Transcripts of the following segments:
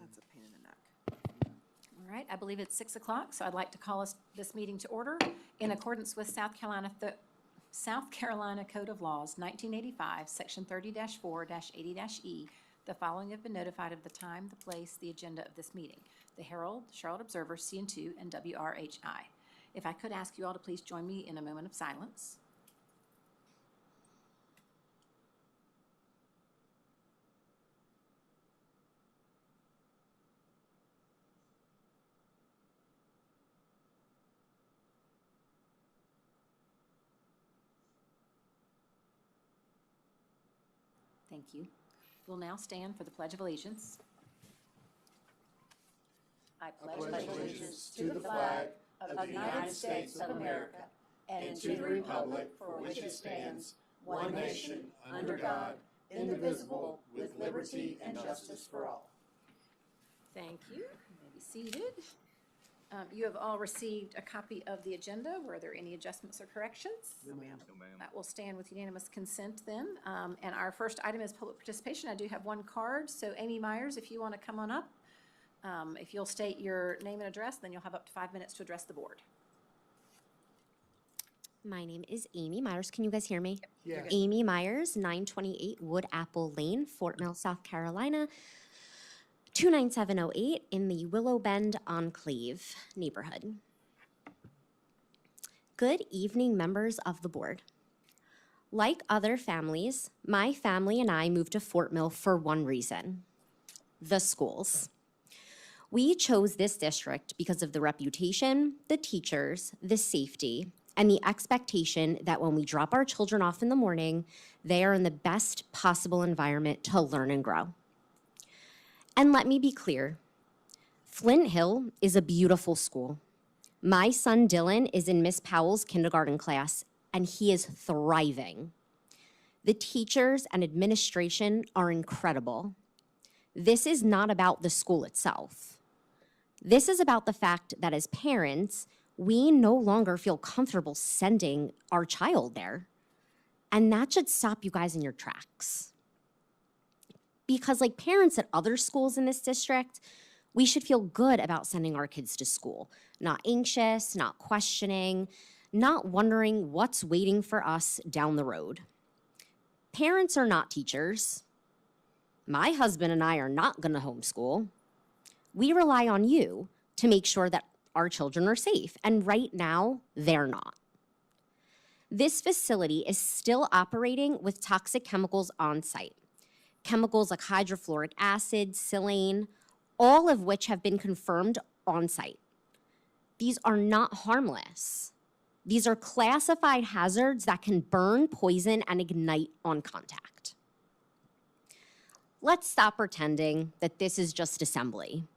That's a pain in the neck. All right, I believe it's 6 o'clock, so I'd like to call this meeting to order. In accordance with South Carolina Code of Laws, 1985, Section 30-4-80-E, the following have been notified of the time, the place, the agenda of this meeting: the Herald, Charlotte Observer, CN2, and WRHI. If I could ask you all to please join me in a moment of silence. Thank you. We'll now stand for the Pledge of Allegiance. I pledge allegiance to the flag of the United States of America and to the republic for which it stands, one nation, under God, indivisible, with liberty and justice for all. Thank you. You may be seated. You have all received a copy of the agenda. Were there any adjustments or corrections? No, ma'am. No, ma'am. That will stand with unanimous consent then. And our first item is public participation. I do have one card, so Amy Myers, if you want to come on up. If you'll state your name and address, then you'll have up to 5 minutes to address the board. My name is Amy Myers. Can you guys hear me? Yes. Amy Myers, 928 Wood Apple Lane, Fort Mill, South Carolina, 29708 in the Willow Bend Enclave neighborhood. Good evening, members of the board. Like other families, my family and I moved to Fort Mill for one reason: the schools. We chose this district because of the reputation, the teachers, the safety, and the expectation that when we drop our children off in the morning, they are in the best possible environment to learn and grow. And let me be clear, Flint Hill is a beautiful school. My son Dylan is in Miss Powell's kindergarten class, and he is thriving. The teachers and administration are incredible. This is not about the school itself. This is about the fact that as parents, we no longer feel comfortable sending our child there. And that should stop you guys in your tracks. Because like parents at other schools in this district, we should feel good about sending our kids to school. Not anxious, not questioning, not wondering what's waiting for us down the road. Parents are not teachers. My husband and I are not going to homeschool. We rely on you to make sure that our children are safe, and right now, they're not. This facility is still operating with toxic chemicals on site. Chemicals like hydrofluoric acid, silane, all of which have been confirmed on site. These are not harmless. These are classified hazards that can burn, poison, and ignite on contact. Let's stop pretending that this is just assembly.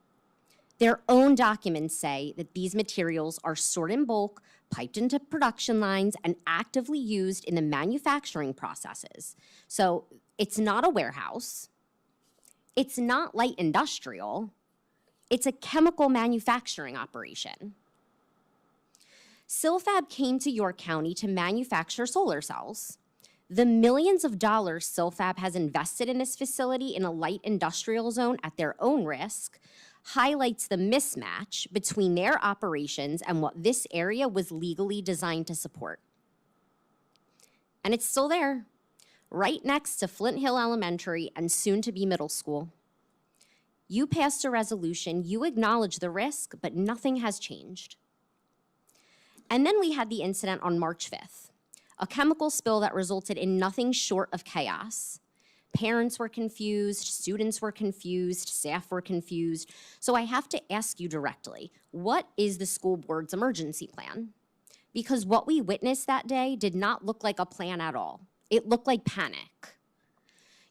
Their own documents say that these materials are stored in bulk, piped into production lines, and actively used in the manufacturing processes. So it's not a warehouse. It's not light industrial. It's a chemical manufacturing operation. Silfab came to York County to manufacture solar cells. The millions of dollars Silfab has invested in this facility in a light industrial zone at their own risk highlights the mismatch between their operations and what this area was legally designed to support. And it's still there, right next to Flint Hill Elementary and soon to be middle school. You passed a resolution, you acknowledge the risk, but nothing has changed. And then we had the incident on March 5th, a chemical spill that resulted in nothing short of chaos. Parents were confused, students were confused, staff were confused. So I have to ask you directly, what is the school board's emergency plan? Because what we witnessed that day did not look like a plan at all. It looked like panic.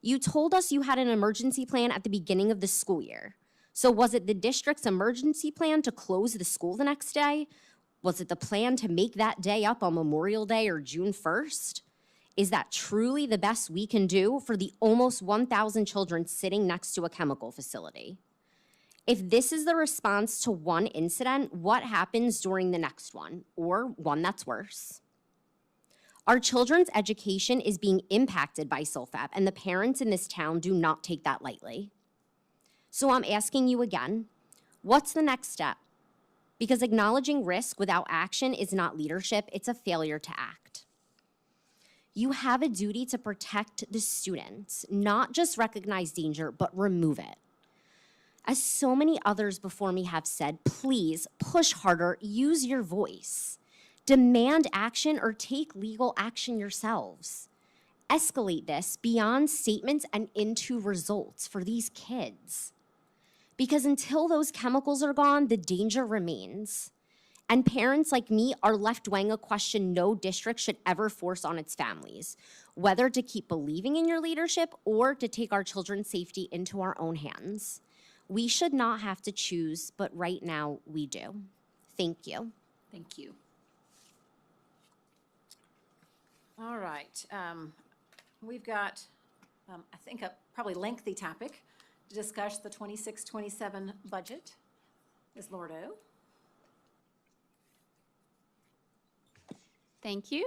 You told us you had an emergency plan at the beginning of the school year. So was it the district's emergency plan to close the school the next day? Was it the plan to make that day up on Memorial Day or June 1st? Is that truly the best we can do for the almost 1,000 children sitting next to a chemical facility? If this is the response to one incident, what happens during the next one, or one that's worse? Our children's education is being impacted by Silfab, and the parents in this town do not take that lightly. So I'm asking you again, what's the next step? Because acknowledging risk without action is not leadership, it's a failure to act. You have a duty to protect the students, not just recognize danger, but remove it. As so many others before me have said, please push harder, use your voice. Demand action or take legal action yourselves. Escalate this beyond statements and into results for these kids. Because until those chemicals are gone, the danger remains. And parents like me are left weighing a question no district should ever force on its families, whether to keep believing in your leadership or to take our children's safety into our own hands. We should not have to choose, but right now we do. Thank you. Thank you. All right. We've got, I think, a probably lengthy topic to discuss the 26-27 budget. Ms. Lordo? Thank you.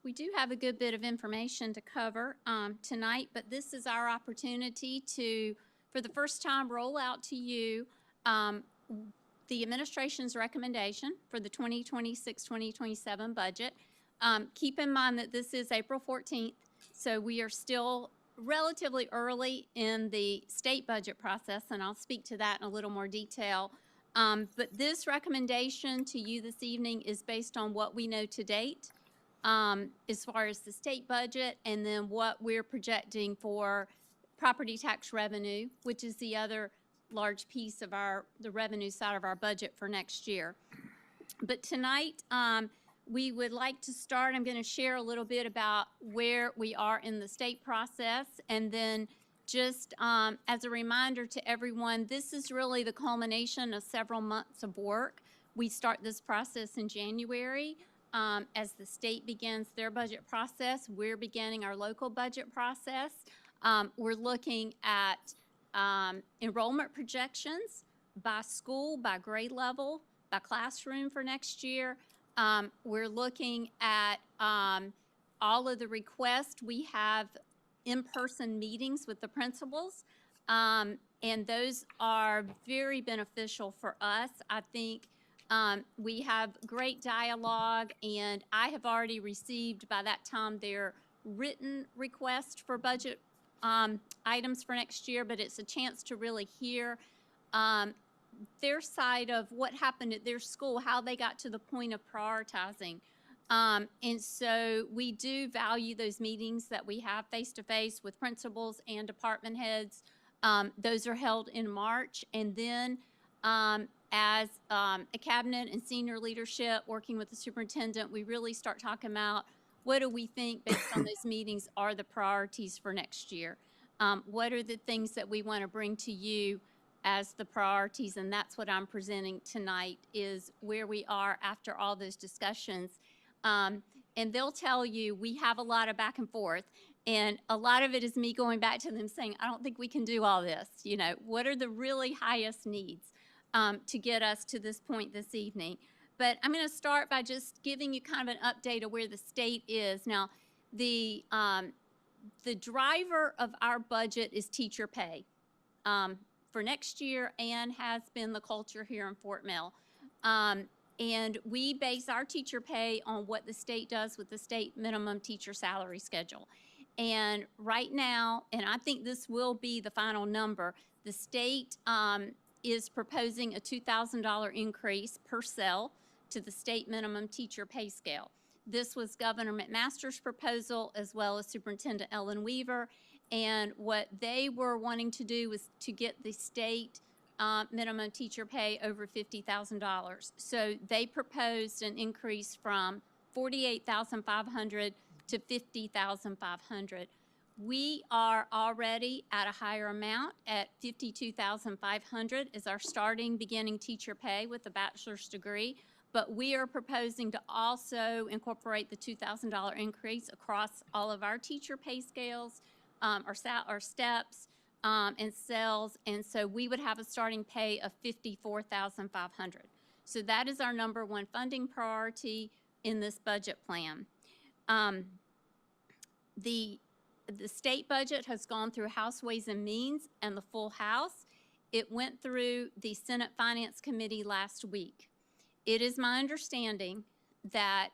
We do have a good bit of information to cover tonight, but this is our opportunity to, for the first time, roll out to you the administration's recommendation for the 2026-2027 budget. Keep in mind that this is April 14th, so we are still relatively early in the state budget process, and I'll speak to that in a little more detail. But this recommendation to you this evening is based on what we know to date as far as the state budget, and then what we're projecting for property tax revenue, which is the other large piece of the revenue side of our budget for next year. But tonight, we would like to start, I'm going to share a little bit about where we are in the state process, and then just as a reminder to everyone, this is really the culmination of several months of work. We start this process in January. As the state begins their budget process, we're beginning our local budget process. We're looking at enrollment projections by school, by grade level, by classroom for next year. We're looking at all of the requests. We have in-person meetings with the principals, and those are very beneficial for us. I think we have great dialogue, and I have already received by that time their written request for budget items for next year, but it's a chance to really hear their side of what happened at their school, how they got to the point of prioritizing. And so we do value those meetings that we have face-to-face with principals and department heads. Those are held in March, and then as a cabinet and senior leadership working with the superintendent, we really start talking about what do we think based on those meetings are the priorities for next year. What are the things that we want to bring to you as the priorities, and that's what I'm presenting tonight, is where we are after all those discussions. And they'll tell you we have a lot of back and forth, and a lot of it is me going back to them saying, I don't think we can do all this. You know, what are the really highest needs to get us to this point this evening? But I'm going to start by just giving you kind of an update of where the state is. Now, the driver of our budget is teacher pay for next year, and has been the culture here in Fort Mill. And we base our teacher pay on what the state does with the state minimum teacher salary schedule. And right now, and I think this will be the final number, the state is proposing a $2,000 increase per cell to the state minimum teacher pay scale. This was Governor McMaster's proposal, as well as Superintendent Ellen Weaver. And what they were wanting to do was to get the state minimum teacher pay over $50,000. So they proposed an increase from $48,500 to $50,500. We are already at a higher amount at $52,500 is our starting beginning teacher pay with a bachelor's degree. But we are proposing to also incorporate the $2,000 increase across all of our teacher pay scales, our steps, and cells. And so we would have a starting pay of $54,500. So that is our number one funding priority in this budget plan. The the state budget has gone through House Ways and Means and the full House. It went through the Senate Finance Committee last week. It is my understanding that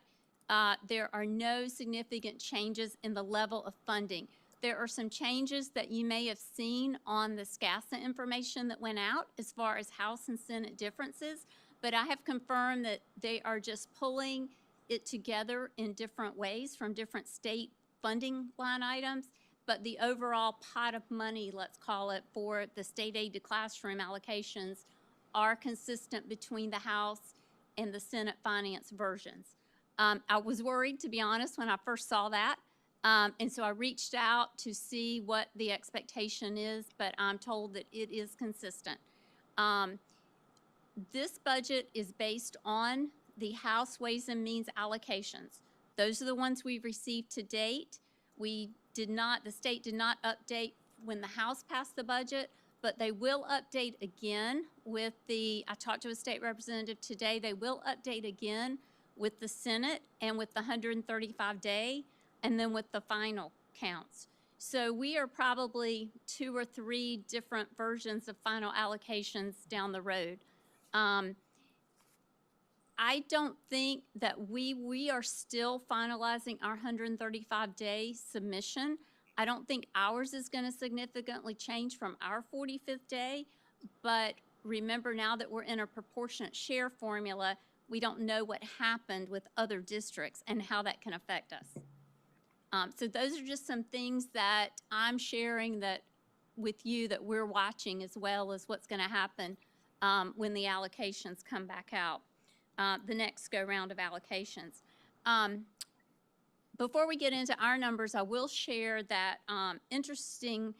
there are no significant changes in the level of funding. There are some changes that you may have seen on the SCASA information that went out as far as House and Senate differences, but I have confirmed that they are just pulling it together in different ways from different state funding line items, but the overall pot of money, let's call it, for the state aid to classroom allocations are consistent between the House and the Senate finance versions. I was worried, to be honest, when I first saw that, and so I reached out to see what the expectation is, but I'm told that it is consistent. This budget is based on the House Ways and Means allocations. Those are the ones we've received to date. The state did not update when the House passed the budget, but they will update again with I talked to a state representative today, they will update again with the Senate and with the 135-day, and then with the final counts. So we are probably 2 or 3 different versions of final allocations down the road. I don't think that we are still finalizing our 135-day submission. I don't think ours is going to significantly change from our 45th day, but remember, now that we're in a proportionate share formula, we don't know what happened with other districts and how that can affect us. So those are just some things that I'm sharing with you that we're watching, as well as what's going to happen when the allocations come back out, the next go-round of allocations. Before we get into our numbers, I will share that, interestingly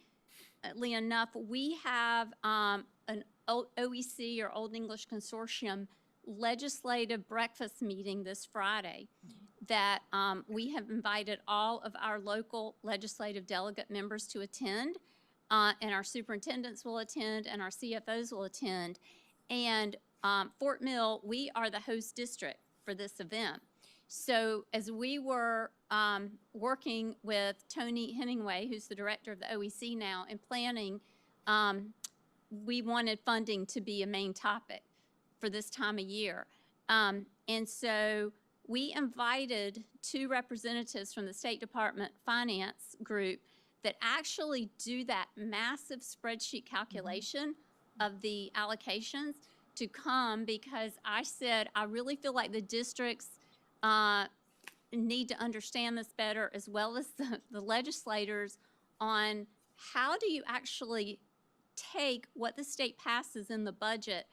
enough, we have an OEC, or Old English Consortium, legislative breakfast meeting this Friday that we have invited all of our local legislative delegate members to attend, and our superintendents will attend, and our CFOs will attend. And Fort Mill, we are the host district for this event. So as we were working with Tony Hemingway, who's the director of the OEC now, and planning, we wanted funding to be a main topic for this time of year. And so we invited 2 representatives from the State Department Finance group that actually do that massive spreadsheet calculation of the allocations to come, because I said, I really feel like the districts need to understand this better, as well as the legislators, on how do you actually take what the state passes in the budget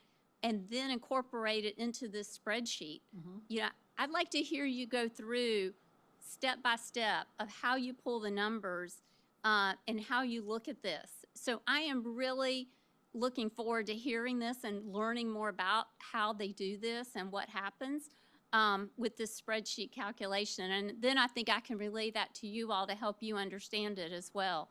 and then incorporate it into this spreadsheet. You know, I'd like to hear you go through step by step of how you pull the numbers and how you look at this. So I am really looking forward to hearing this and learning more about how they do this and what happens with this spreadsheet calculation. And then I think I can relay that to you all to help you understand it as well.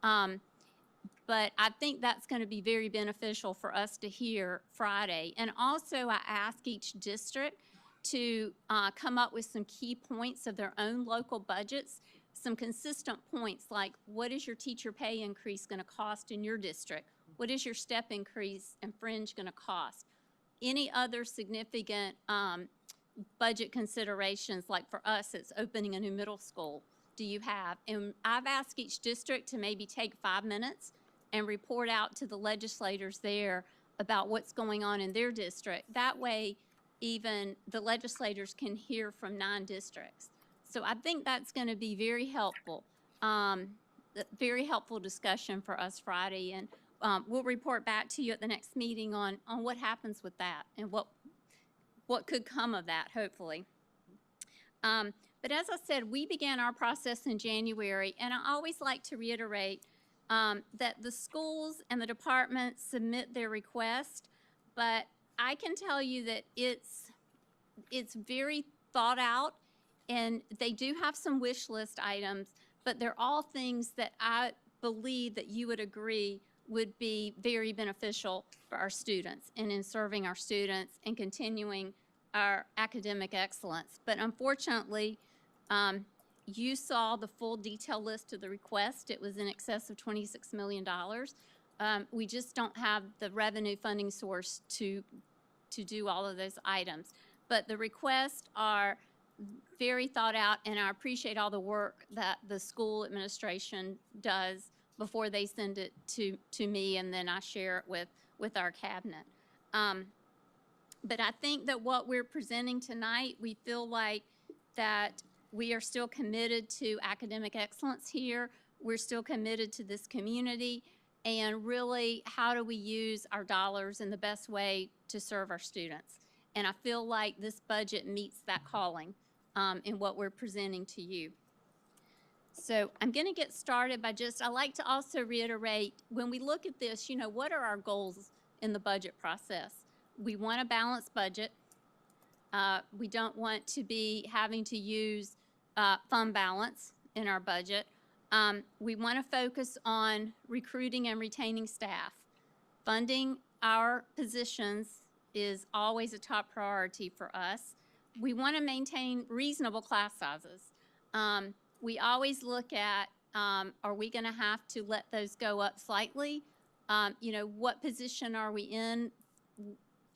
But I think that's going to be very beneficial for us to hear Friday. And also, I ask each district to come up with some key points of their own local budgets, some consistent points, like what is your teacher pay increase going to cost in your district? What is your step increase and fringe going to cost? Any other significant budget considerations, like for us, it's opening a new middle school, do you have? And I've asked each district to maybe take 5 minutes and report out to the legislators there about what's going on in their district. That way, even the legislators can hear from 9 districts. So I think that's going to be very helpful, very helpful discussion for us Friday. And we'll report back to you at the next meeting on what happens with that and what could come of that, hopefully. But as I said, we began our process in January, and I always like to reiterate that the schools and the departments submit their request, but I can tell you that it's very thought out, and they do have some wish list items, but they're all things that I believe that you would agree would be very beneficial for our students and in serving our students and continuing our academic excellence. But unfortunately, You saw the full detail list of the request. It was in excess of $26 million. We just don't have the revenue funding source to do all of those items. But the requests are very thought out, and I appreciate all the work that the school administration does before they send it to me, and then I share it with our cabinet. But I think that what we're presenting tonight, we feel like that we are still committed to academic excellence here. We're still committed to this community, and really, how do we use our dollars in the best way to serve our students? And I feel like this budget meets that calling in what we're presenting to you. So I'm going to get started by I like to also reiterate, when we look at this, what are our goals in the budget process? We want a balanced budget. We don't want to be having to use fund balance in our budget. We want to focus on recruiting and retaining staff. Funding our positions is always a top priority for us. We want to maintain reasonable class sizes. We always look at, are we going to have to let those go up slightly? What position are we in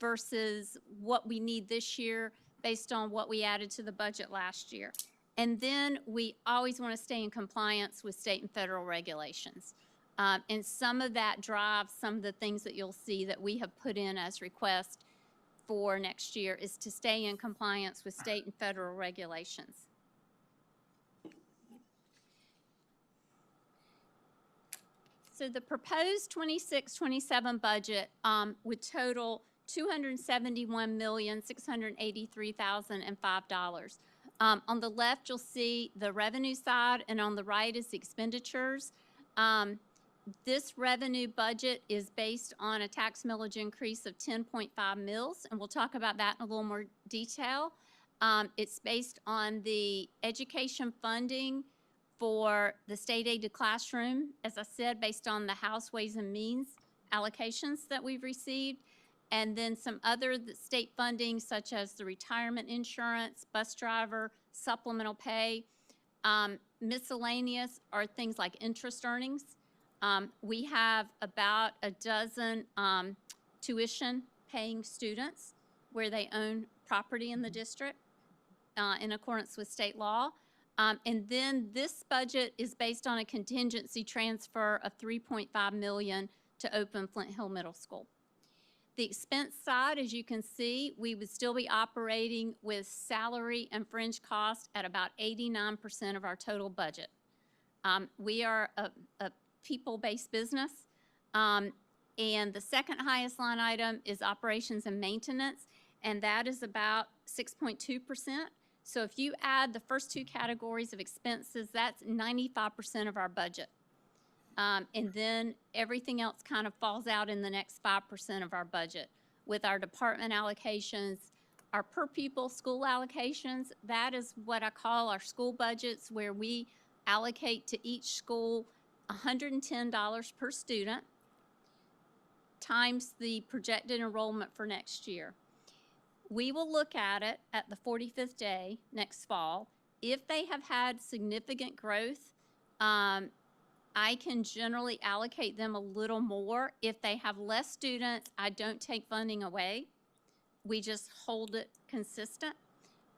versus what we need this year based on what we added to the budget last year? And then we always want to stay in compliance with state and federal regulations. And some of that drives some of the things that you'll see that we have put in as requests for next year is to stay in compliance with state and federal regulations. So the proposed 26-27 budget would total $271,683,005. On the left, you'll see the revenue side, and on the right is the expenditures. This revenue budget is based on a tax millage increase of 10.5 mils, and we'll talk about that in a little more detail. It's based on the education funding for the state aid to classroom, as I said, based on the House Ways and Means allocations that we've received, and then some other state funding such as the retirement insurance, bus driver, supplemental pay. Miscellaneous are things like interest earnings. We have about a dozen tuition paying students where they own property in the district in accordance with state law. And then this budget is based on a contingency transfer of $3.5 million to open Flint Hill Middle School. The expense side, as you can see, we would still be operating with salary and fringe costs at about 89% of our total budget. We are a people-based business, and the second highest line item is operations and maintenance, and that is about 6.2%. So if you add the first two categories of expenses, that's 95% of our budget. And then everything else kind of falls out in the next 5% of our budget. With our department allocations, our per pupil school allocations, that is what I call our school budgets, where we allocate to each school $110 per student times the projected enrollment for next year. We will look at it at the 45th day next fall. If they have had significant growth, I can generally allocate them a little more. If they have less students, I don't take funding away. We just hold it consistent.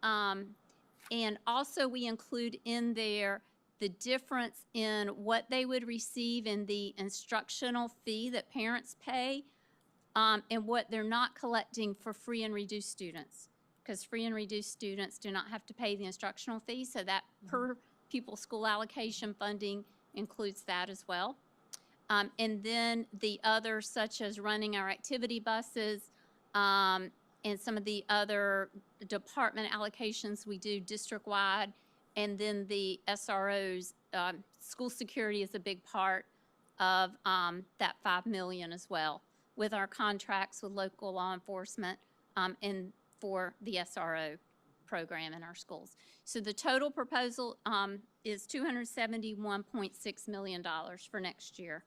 And also we include in there the difference in what they would receive in the instructional fee that parents pay and what they're not collecting for free and reduced students, because free and reduced students do not have to pay the instructional fee, so that per pupil school allocation funding includes that as well. And then the others, such as running our activity buses and some of the other department allocations we do district-wide, and then the SROs, school security is a big part of that $5 million as well, with our contracts with local law enforcement and for the SRO program in our schools. So the total proposal is $271.6 million for next year.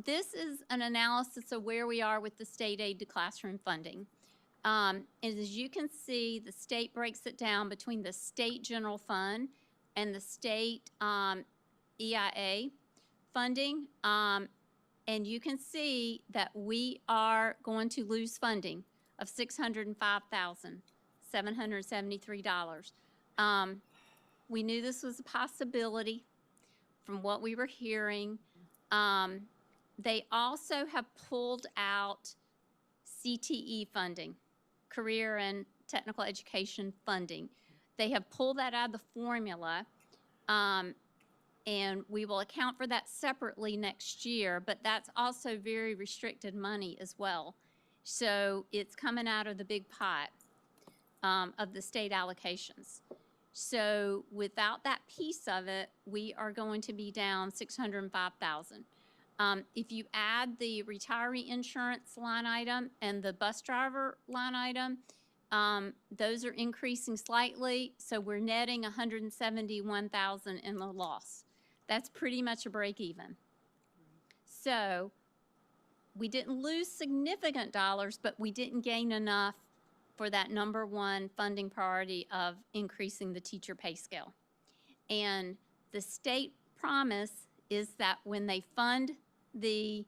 This is an analysis of where we are with the state aid to classroom funding. And as you can see, the state breaks it down between the state general fund and the state EIA funding. And you can see that we are going to lose funding of $605,773. We knew this was a possibility from what we were hearing. They also have pulled out CTE funding, Career and Technical Education funding. They have pulled that out of the formula, and we will account for that separately next year, but that's also very restricted money as well. So it's coming out of the big pot of the state allocations. So without that piece of it, we are going to be down $605,000. If you add the retiree insurance line item and the bus driver line item, those are increasing slightly, so we're netting $171,000 in the loss. That's pretty much a break even. So we didn't lose significant dollars, but we didn't gain enough for that number one funding priority of increasing the teacher pay scale. And the state promise is that when they fund the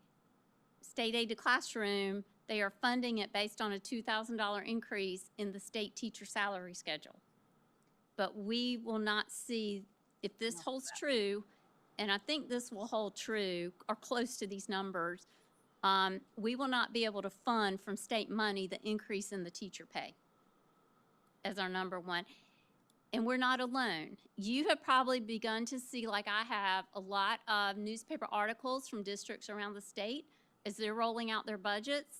state aid to classroom, they are funding it based on a $2,000 increase in the state teacher salary schedule. But we will not see, if this holds true, and I think this will hold true or close to these numbers, we will not be able to fund from state money the increase in the teacher pay as our number one. And we're not alone. You have probably begun to see, like I have, a lot of newspaper articles from districts around the state as they're rolling out their budgets.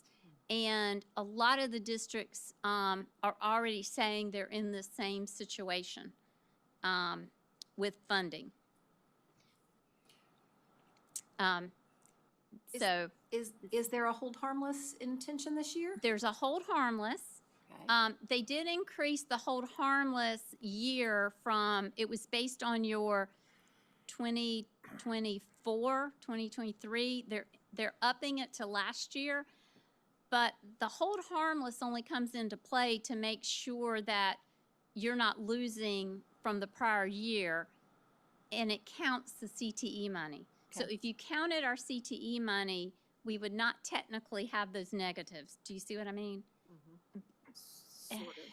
And a lot of the districts are already saying they're in the same situation with funding. So Is there a hold harmless intention this year? there's a hold harmless. Okay. They did increase the hold harmless year from, it was based on your 2024, 2023. They're upping it to last year. But the hold harmless only comes into play to make sure that you're not losing from the prior year, and it counts the CTE money. So Okay. if you counted our CTE money, we would not technically have those negatives. Do you see what I mean? Sort of.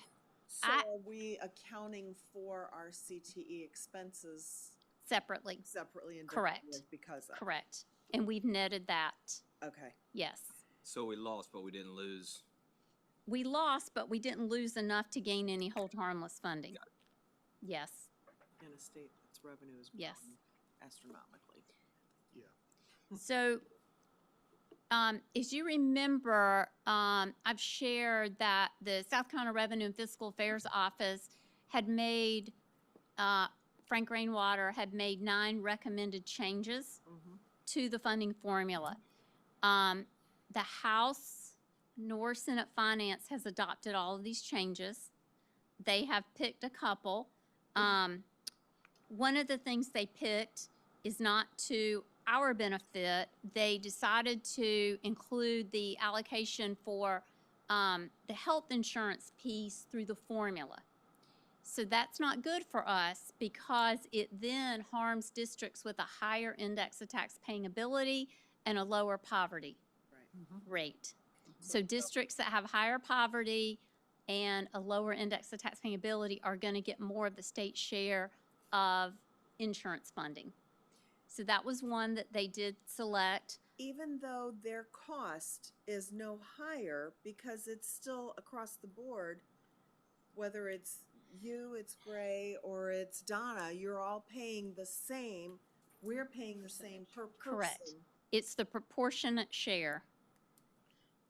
So I- are we accounting for our CTE expenses Separately, separately and Correct. differently because of? correct. And we've netted that, Okay. yes. So we lost, but we didn't lose. We lost, but we didn't lose enough to gain any hold harmless funding. Yes, In a state that's revenue is Yes. growing astronomically. so, as you remember, I've shared that the South Carolina Revenue and Fiscal Affairs Office had made, Frank Rainwater had made 9 recommended changes to the funding formula. The House nor Senate Finance has adopted all of these changes. They have picked a couple. One of the things they picked is not to our benefit. They decided to include the allocation for the health insurance piece through the formula. So that's not good for us because it then harms districts with a higher index of tax paying ability and a lower poverty Right. rate. So districts that have higher poverty and a lower index of tax paying ability are going to get more of the state share of insurance funding. So that was one that they did select. Even though their cost is no higher, because it's still across the board, whether it's you, it's Gray, or it's Donna, you're all paying the same. We're paying the same per person. Correct. It's the proportionate share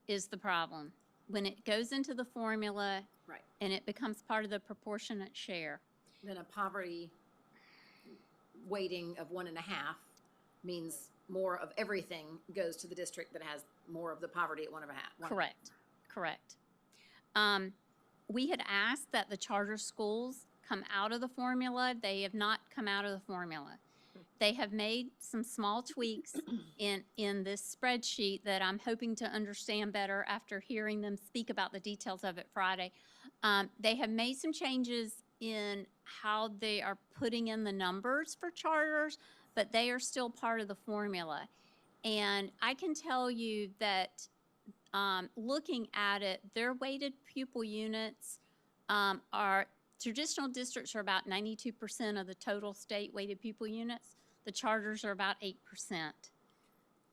is the problem. When it goes into the formula Right. and it becomes part of the proportionate share. Then a poverty weighting of 1.5 means more of everything goes to the district that has more of the poverty at 1.5. Correct, correct. We had asked that the charter schools come out of the formula. They have not come out of the formula. They have made some small tweaks in this spreadsheet that I'm hoping to understand better after hearing them speak about the details of it Friday. They have made some changes in how they are putting in the numbers for charters, but they are still part of the formula. And I can tell you that looking at it, their weighted pupil units are, traditional districts are about 92% of the total state weighted pupil units. The charters are about 8%.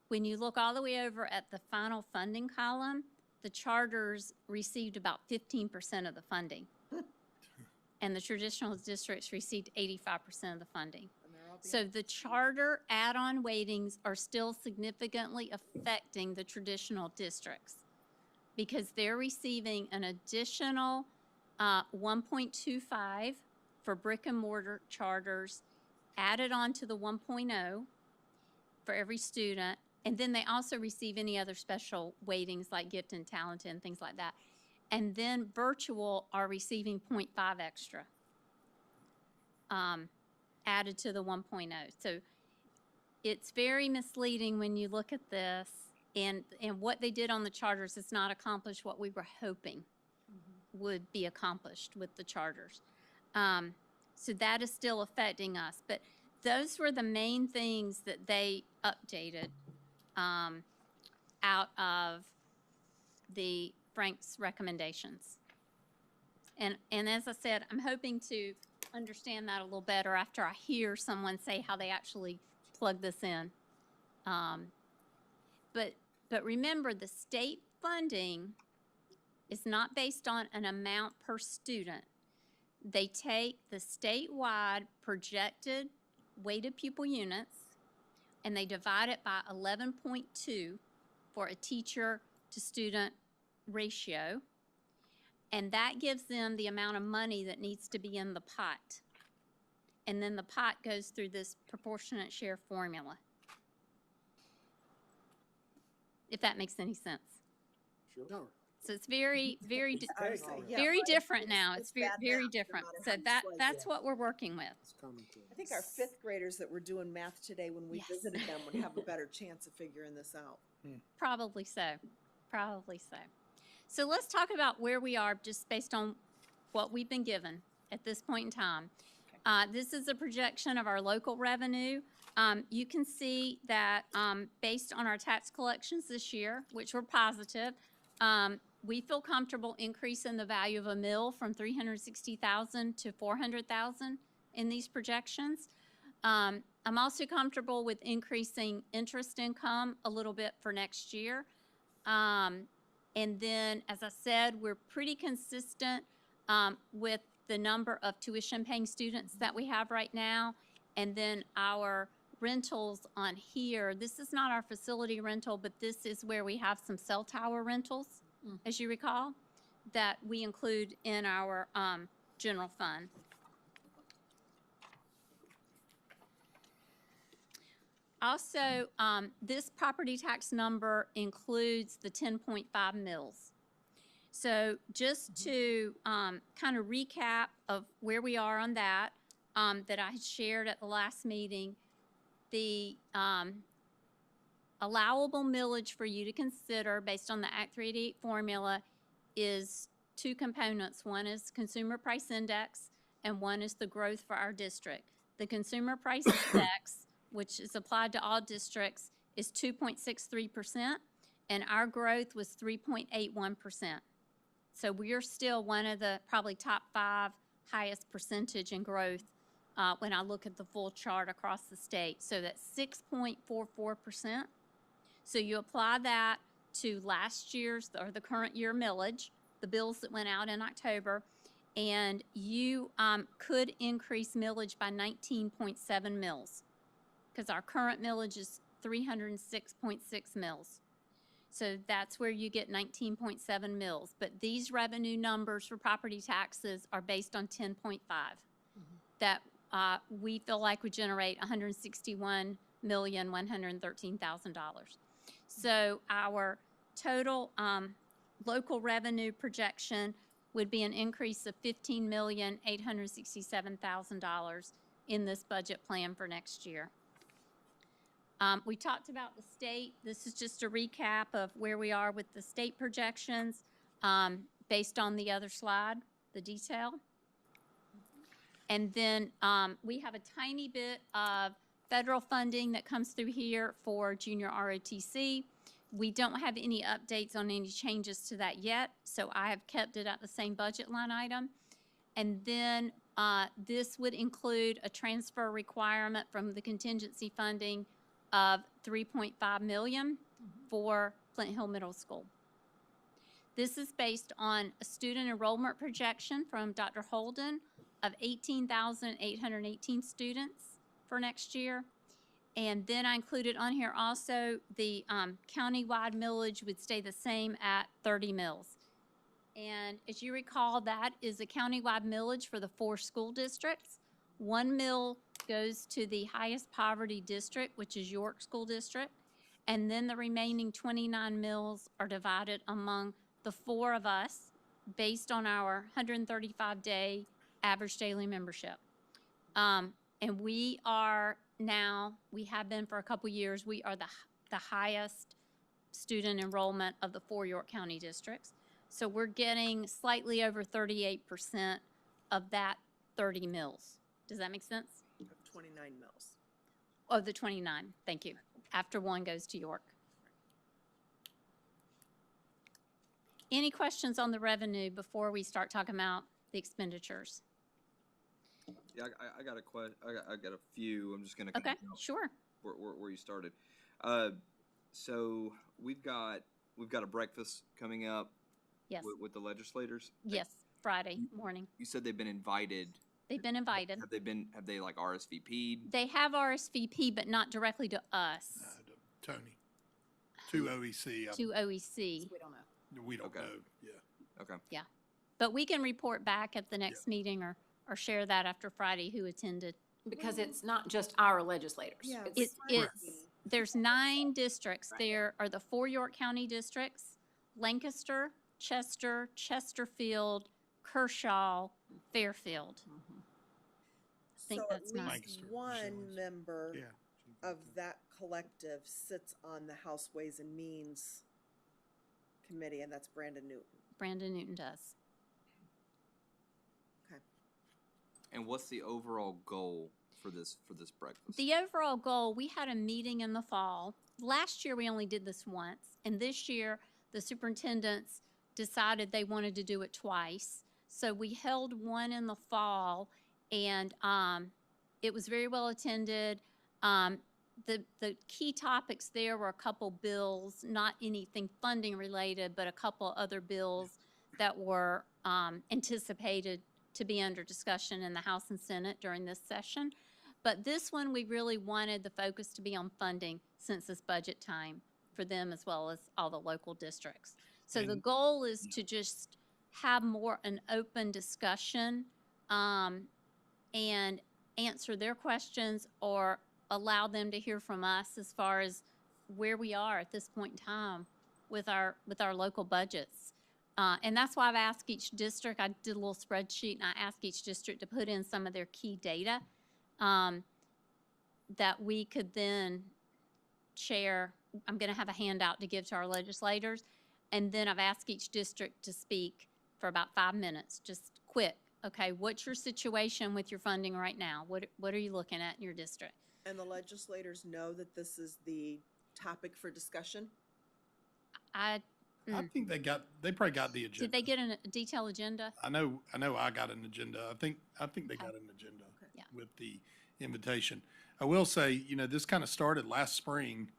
When you look all the way over at the final funding column, the charters received about 15% of the funding. And the traditional districts received 85% of the funding. So the charter add-on weightings are still significantly affecting the traditional districts because they're receiving an additional 1.25 for brick and mortar charters added on to the 1.0 for every student. And then they also receive any other special weightings like gifted and talented and things like that. And then virtual are receiving 0.5 extra added to the 1.0. So it's very misleading when you look at this and what they did on the charters has not accomplished what we were hoping would be accomplished with the charters. So that is still affecting us. But those were the main things that they updated out of the Frank's recommendations. And as I said, I'm hoping to understand that a little better after I hear someone say how they actually plug this in. But remember, the state funding is not based on an amount per student. They take the statewide projected weighted pupil units and they divide it by 11.2 for a teacher to student ratio. And that gives them the amount of money that needs to be in the pot. And then the pot goes through this proportionate share formula. If that makes any sense. No. So it's very, very, I see. Yeah, very right. different now. It's very, bad very math, no different. matter So how you that, slice that's it. what we're working with. It's coming to I think our fifth graders that were doing math today, when we Yes. visited them, would have a better chance of figuring this out. Probably so. Probably so. So let's talk about where we are just based on what we've been given at this point in time. This is a projection of our local revenue. You can see that based on our tax collections this year, which were positive, we feel comfortable increasing the value of a mill from $360,000 to $400,000 in these projections. I'm also comfortable with increasing interest income a little bit for next year. And then, as I said, we're pretty consistent with the number of tuition-paying students that we have right now. And then our rentals on here, this is not our facility rental, but this is where we have some cell tower rentals, as you recall, that we include in our general fund. Also, this property tax number includes the 10.5 mills. So just to kind of recap of where we are on that, that I had shared at the last meeting, the allowable millage for you to consider based on the Act 388 formula is two components. One is consumer price index and one is the growth for our district. The consumer price index, which is applied to all districts, is 2.63%, and our growth was 3.81%. So we are still one of the probably top 5 highest percentage in growth when I look at the full chart across the state. So that's 6.44%. So you apply that to last year's or the current year millage, the bills that went out in October, and you could increase millage by 19.7 mils because our current millage is 306.6 mils. So that's where you get 19.7 mils. But these revenue numbers for property taxes are based on 10.5. That we feel like would generate $161,113,000. So our total local revenue projection would be an increase of $15,867,000 in this budget plan for next year. We talked about the state. This is just a recap of where we are with the state projections, based on the other slide, the detail. And then, we have a tiny bit of federal funding that comes through here for junior ROTC. We don't have any updates on any changes to that yet, so I have kept it at the same budget line item. And then, this would include a transfer requirement from the contingency funding of $3.5 million for Flint Hill Middle School. This is based on a student enrollment projection from Dr. Holden of 18,818 students for next year. And then I included on here also the countywide millage would stay the same at 30 mills. And as you recall, that is a countywide millage for the 4 school districts. 1 mill goes to the highest poverty district, which is York School District. And then the remaining 29 mills are divided among the 4 of us based on our 135-day average daily membership. And we are now, we have been for a couple years, we are the highest student enrollment of the 4 York County districts. So we're getting slightly over 38% of that 30 mills. Does that make sense? Of 29 mills. Oh, the 29, thank you. After 1 goes to York. Any questions on the revenue before we start talking about the expenditures? Yeah, I got I got a few. I'm just gonna Okay, continue sure. where you started. So we've got a breakfast coming up Yes, with the legislators. yes, Friday morning. You said they've been invited. They've been invited. Have they like RSVP'd? They have RSVP, but not directly to us, Tony, to OEC. to OEC. We don't know. We don't Okay. know, yeah. Okay. But we can report back at the next meeting or share that after Friday who attended. Because it's not just our legislators. Yeah, There's 9 districts. Right. There are the 4 York County districts, Lancaster, Chester, Chesterfield, Kershaw, Fairfield. I think So that's at 9. least Lancaster, one Shillings. member Yeah. of that collective sits on the House Ways and Means Committee, and that's Brandon Newton. Brandon Newton does. And what's the overall goal for this breakfast? The overall goal, we had a meeting in the fall. Last year, we only did this once, and this year, the superintendents decided they wanted to do it twice. So we held one in the fall, and it was very well attended. The key topics there were a couple bills, not anything funding related, but a couple other bills that were anticipated to be under discussion in the House and Senate during this session. But this one, we really wanted the focus to be on funding since it's budget time for them as well as all the local districts. So the And- goal is to just have more an open discussion and answer their questions or allow them to hear from us as far as where we are at this point in time with our local budgets. And that's why I've asked each district, I did a little spreadsheet, and I asked each district to put in some of their key data that we could then share. I'm going to have a handout to give to our legislators. And then I've asked each district to speak for about 5 minutes, just quick. Okay, what's your situation with your funding right now? What are you looking at in your district? And the legislators know that this is the topic for discussion? I think they probably got the agenda. Did they get a detailed agenda? I know I got an agenda. I think they got an agenda Yeah. with the invitation. I will say, this kind of started last spring,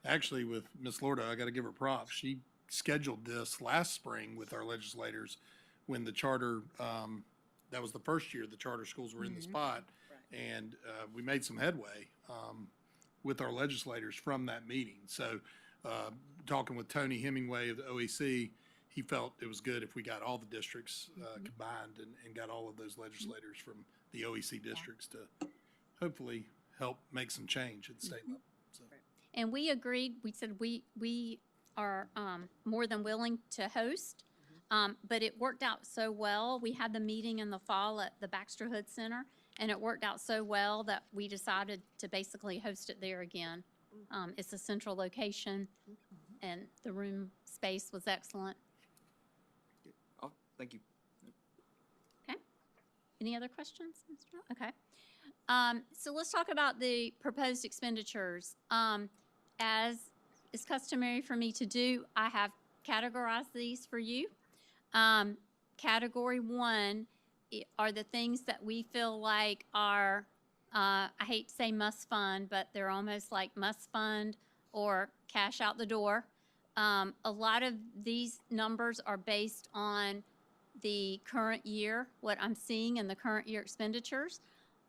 actually with Ms. Lorda. I got to give her props. She scheduled this last spring with our legislators when the charter, that was the first year the charter schools were in the spot. Right. And we made some headway with our legislators from that meeting. So talking with Tony Hemingway of the OEC, he felt it was good if we got all the districts combined and got all of those legislators from the OEC districts to hopefully help make some change at the state level. So, And we agreed, we said we are more than willing to host, but it worked out so well. We had the meeting in the fall at the Baxter Hood Center, and it worked out so well that we decided to basically host it there again It's a central location, and the room space was excellent. Oh, thank you. Okay. Any other questions, Mr. Rowe? Okay. So let's talk about the proposed expenditures. As is customary for me to do, I have categorized these for you. Category 1 are the things that we feel like are, I hate to say must fund, but they're almost like must fund or cash out the door. A lot of these numbers are based on the current year, what I'm seeing in the current year expenditures.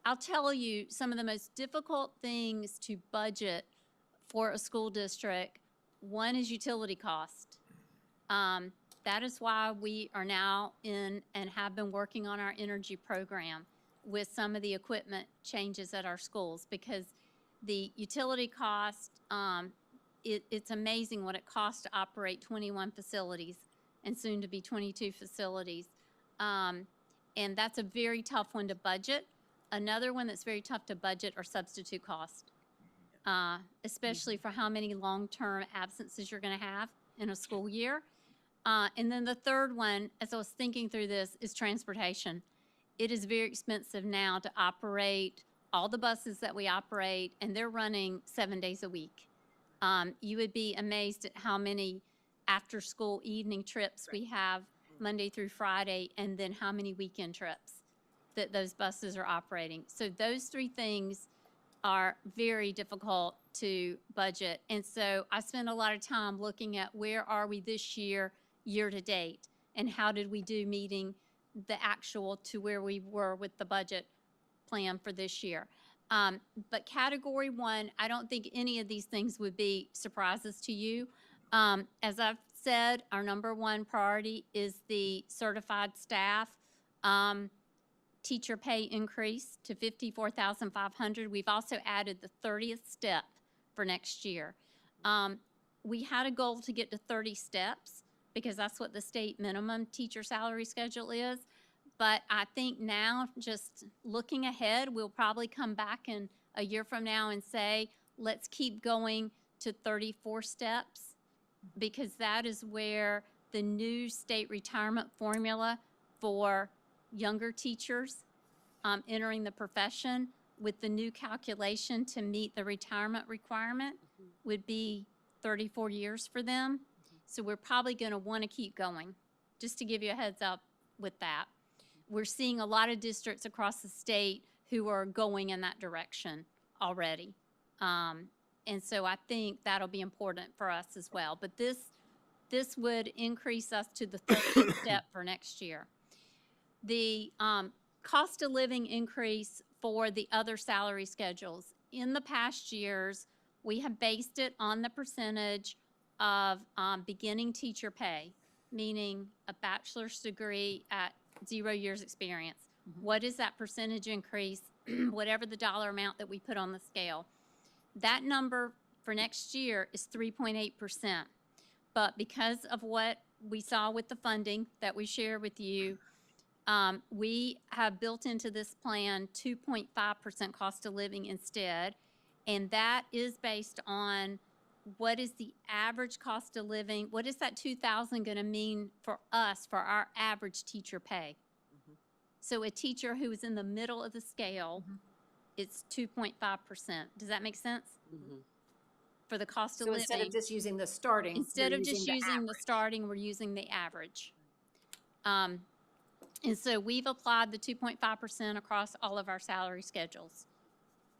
I'll tell you some of the most difficult things to budget for a school district. One is utility cost. That is why we are now in and have been working on our energy program with some of the equipment changes at our schools, because the utility cost, it's amazing what it costs to operate 21 facilities and soon to be 22 facilities. And that's a very tough one to budget. Another one that's very tough to budget are substitute costs, especially for how many long-term absences you're going to have in a school year. And then the third one, as I was thinking through this, is transportation. It is very expensive now to operate all the buses that we operate, and they're running 7 days a week. You would be amazed at how many after-school evening trips we have Monday through Friday, and then how many weekend trips that those buses are operating. So those three things are very difficult to budget. And so I spend a lot of time looking at where are we this year, year to date, and how did we do meeting the actual to where we were with the budget plan for this year. But category 1, I don't think any of these things would be surprises to you. As I've said, our number 1 priority is the certified staff teacher pay increase to $54,500. We've also added the 30th step for next year. We had a goal to get to 30 steps because that's what the state minimum teacher salary schedule is. But I think now, just looking ahead, we'll probably come back in a year from now and say, let's keep going to 34 steps, because that is where the new state retirement formula for younger teachers entering the profession with the new calculation to meet the retirement requirement would be 34 years for them. So we're probably going to want to keep going, just to give you a heads up with that. We're seeing a lot of districts across the state who are going in that direction already. And so I think that'll be important for us as well. But this would increase us to the 30th step for next year. The cost of living increase for the other salary schedules. In the past years, we have based it on the percentage of beginning teacher pay, meaning a bachelor's degree at 0 years experience. What is that percentage increase, whatever the dollar amount that we put on the scale? That number for next year is 3.8%. But because of what we saw with the funding that we share with you, we have built into this plan 2.5% cost of living instead. And that is based on what is the average cost of living, what is that $2,000 going to mean for us, for our average teacher pay? So a teacher who is in the middle of the scale, it's 2.5%. Does that make sense? For the cost of So living. instead of just using the starting. Instead you're of just using the starting, we're using the average. And so we've applied the 2.5% across all of our salary schedules,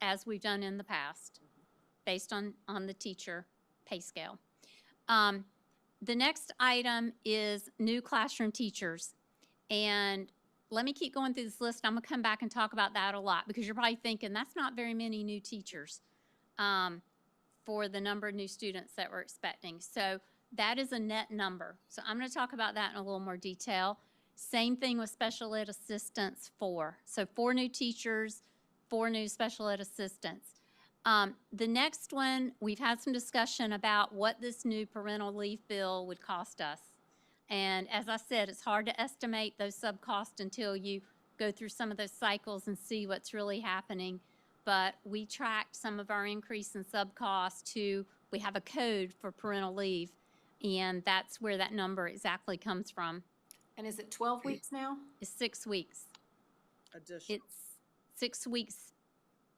as we've done in the past, based on the teacher pay scale. The next item is new classroom teachers. And let me keep going through this list. I'm going to come back and talk about that a lot, because you're probably thinking that's not very many new teachers for the number of new students that we're expecting. So that is a net number. So I'm going to talk about that in a little more detail. Same thing with special ed assistants, 4. So 4 new teachers, 4 new special ed assistants. The next one, we've had some discussion about what this new parental leave bill would cost us. And as I said, it's hard to estimate those sub costs until you go through some of those cycles and see what's really happening. but we tracked some of our increase in sub costs to, we have a code for parental leave, and that's where that number exactly comes from. And is it 12 weeks now? It's 6 weeks. Additional. It's 6 weeks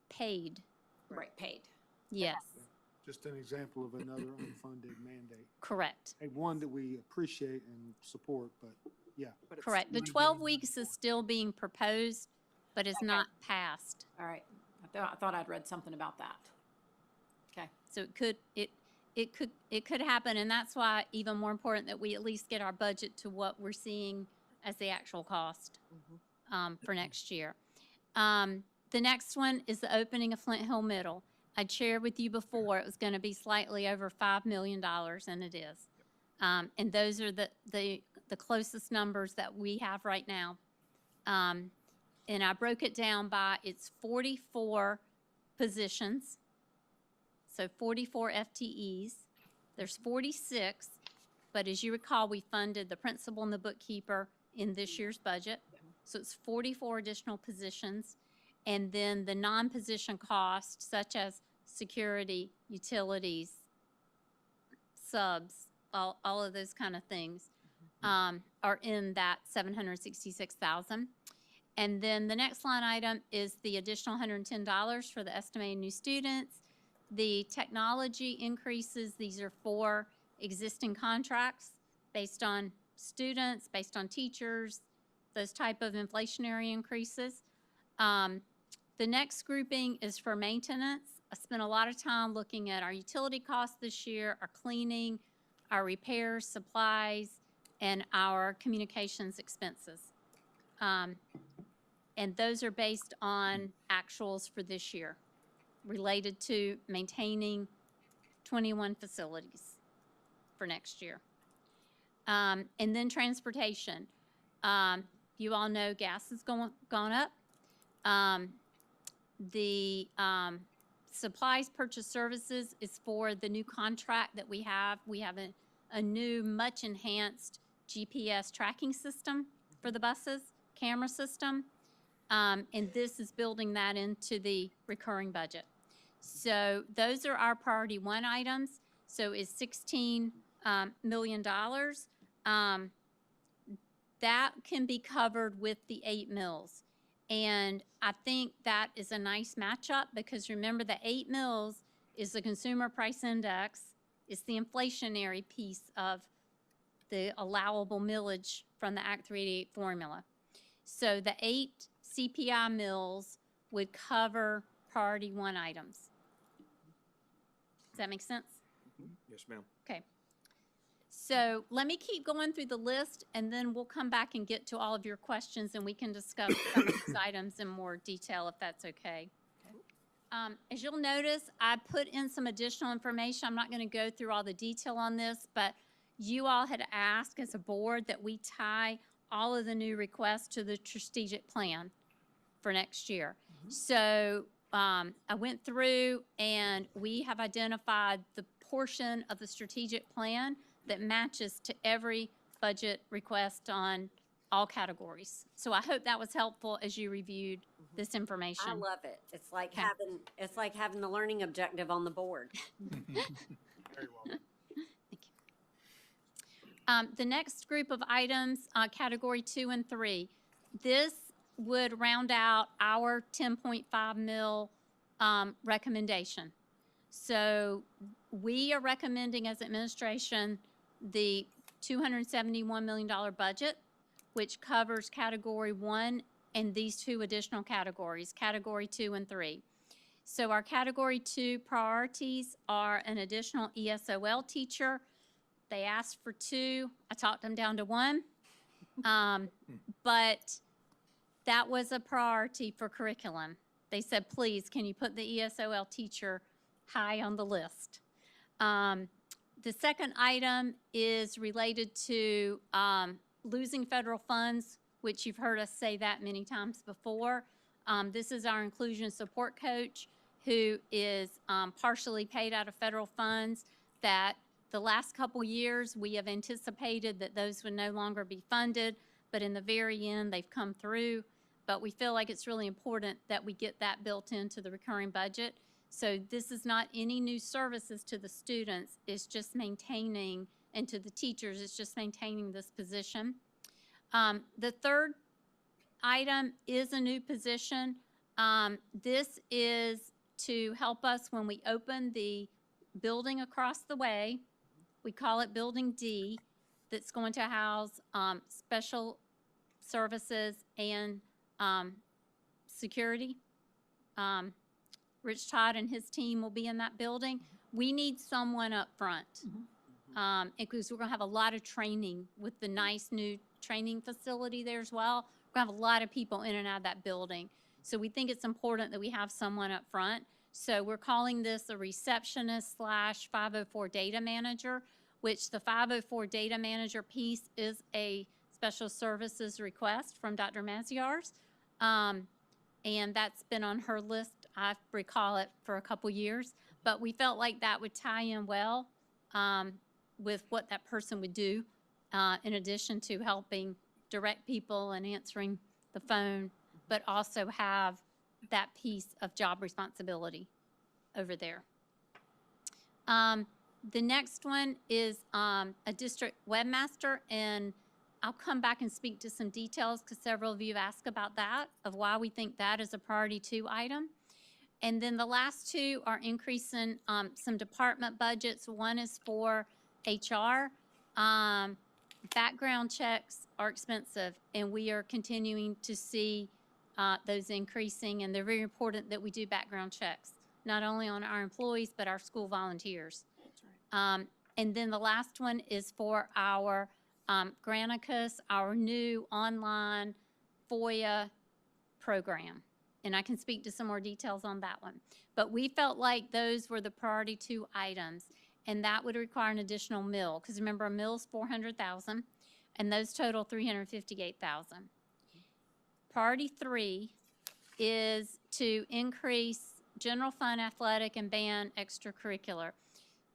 paid, Right, paid. yes, Just an example of another unfunded mandate. correct, And one that we appreciate and support, but yeah. But it's correct. The not 12 getting weeks is still being proposed, but is Okay. not passed. All right. I thought I'd read something about that. Okay. So it could happen, and that's why even more important that we at least get our budget to what we're seeing as the actual cost for next year. The next one is the opening of Flint Hill Middle. I shared with you before it was going to be slightly over $5 million, and it is. And those are the closest numbers that we have right now. And I broke it down by it's 44 positions. So 44 FTEs. There's 46, but as you recall, we funded the principal and the bookkeeper in this year's budget. So it's 44 additional positions. And then the non-position costs such as security, utilities, subs, all of those kind of things are in that 766,000. And then the next line item is the additional $110 for the estimated new students. The technology increases, these are for existing contracts based on students, based on teachers, those type of inflationary increases. The next grouping is for maintenance. I spent a lot of time looking at our utility costs this year, our cleaning, our repairs, supplies, and our communications expenses. And those are based on actuals for this year related to maintaining 21 facilities for next year. And then transportation. You all know gas has gone up. The supplies purchase services is for the new contract that we have. We have a new, much enhanced GPS tracking system for the buses, camera system. And this is building that into the recurring budget. So those are our priority one items. So is $16 million. That can be covered with the 8 mills. And I think that is a nice matchup because remember the 8 mills is the consumer price index. It's the inflationary piece of the allowable millage from the Act 388 formula. So the 8 CPI mills would cover priority one items. Does that make sense? Yes, ma'am. Okay. So let me keep going through the list, and then we'll come back and get to all of your questions, and we can discuss some of these items in more detail, if that's okay. As you'll notice, I put in some additional information. I'm not going to go through all the detail on this, but you all had asked as a board that we tie all of the new requests to the strategic plan for next year. So I went through and we have identified the portion of the strategic plan that matches to every budget request on all categories. So I hope that was helpful as you reviewed this information. I love it. It's like Okay. having the learning objective on the board. Very well. The next group of items, category 2 and 3, this would round out our 10.5 mil recommendation. So we are recommending as administration the $271 million budget, which covers category 1 and these 2 additional categories, category 2 and 3. So our category 2 priorities are an additional ESOL teacher. They asked for 2. I talked them down to 1. But that was a priority for curriculum. They said, please, can you put the ESOL teacher high on the list? The second item is related to losing federal funds, which you've heard us say that many times before. This is our inclusion support coach who is partially paid out of federal funds that the last couple years we have anticipated that those would no longer be funded, but in the very end they've come through. but we feel like it's really important that we get that built into the recurring budget. So this is not any new services to the students, it's just maintaining, and to the teachers, it's just maintaining this position. The third item is a new position. This is to help us when we open the building across the way. We call it Building D, that's going to house special services and security. Rich Todd and his team will be in that building. We need someone up front. Because we're gonna have a lot of training with the nice new training facility there as well. We're gonna have a lot of people in and out of that building. So we think it's important that we have someone up front. So we're calling this a receptionist / 504 data manager, which the 504 data manager piece is a special services request from Dr. Maziarz. And that's been on her list, I recall it, for a couple years. But we felt like that would tie in well with what that person would do, in addition to helping direct people and answering the phone, but also have that piece of job responsibility over there. The next one is a district webmaster, and I'll come back and speak to some details because several of you have asked about that, of why we think that is a priority 2 item. And then the last 2 are increasing some department budgets. One is for HR. Background checks are expensive, and we are continuing to see those increasing, and they're very important that we do background checks, not only on our employees, but our school volunteers. And then the last one is for our Granicus, our new online FOIA program. And I can speak to some more details on that one. But we felt like those were the priority 2 items, and that would require an additional mill. Because remember, a mill's $400,000, and those total $358,000. Priority 3 is to increase general fund athletic and band extracurricular.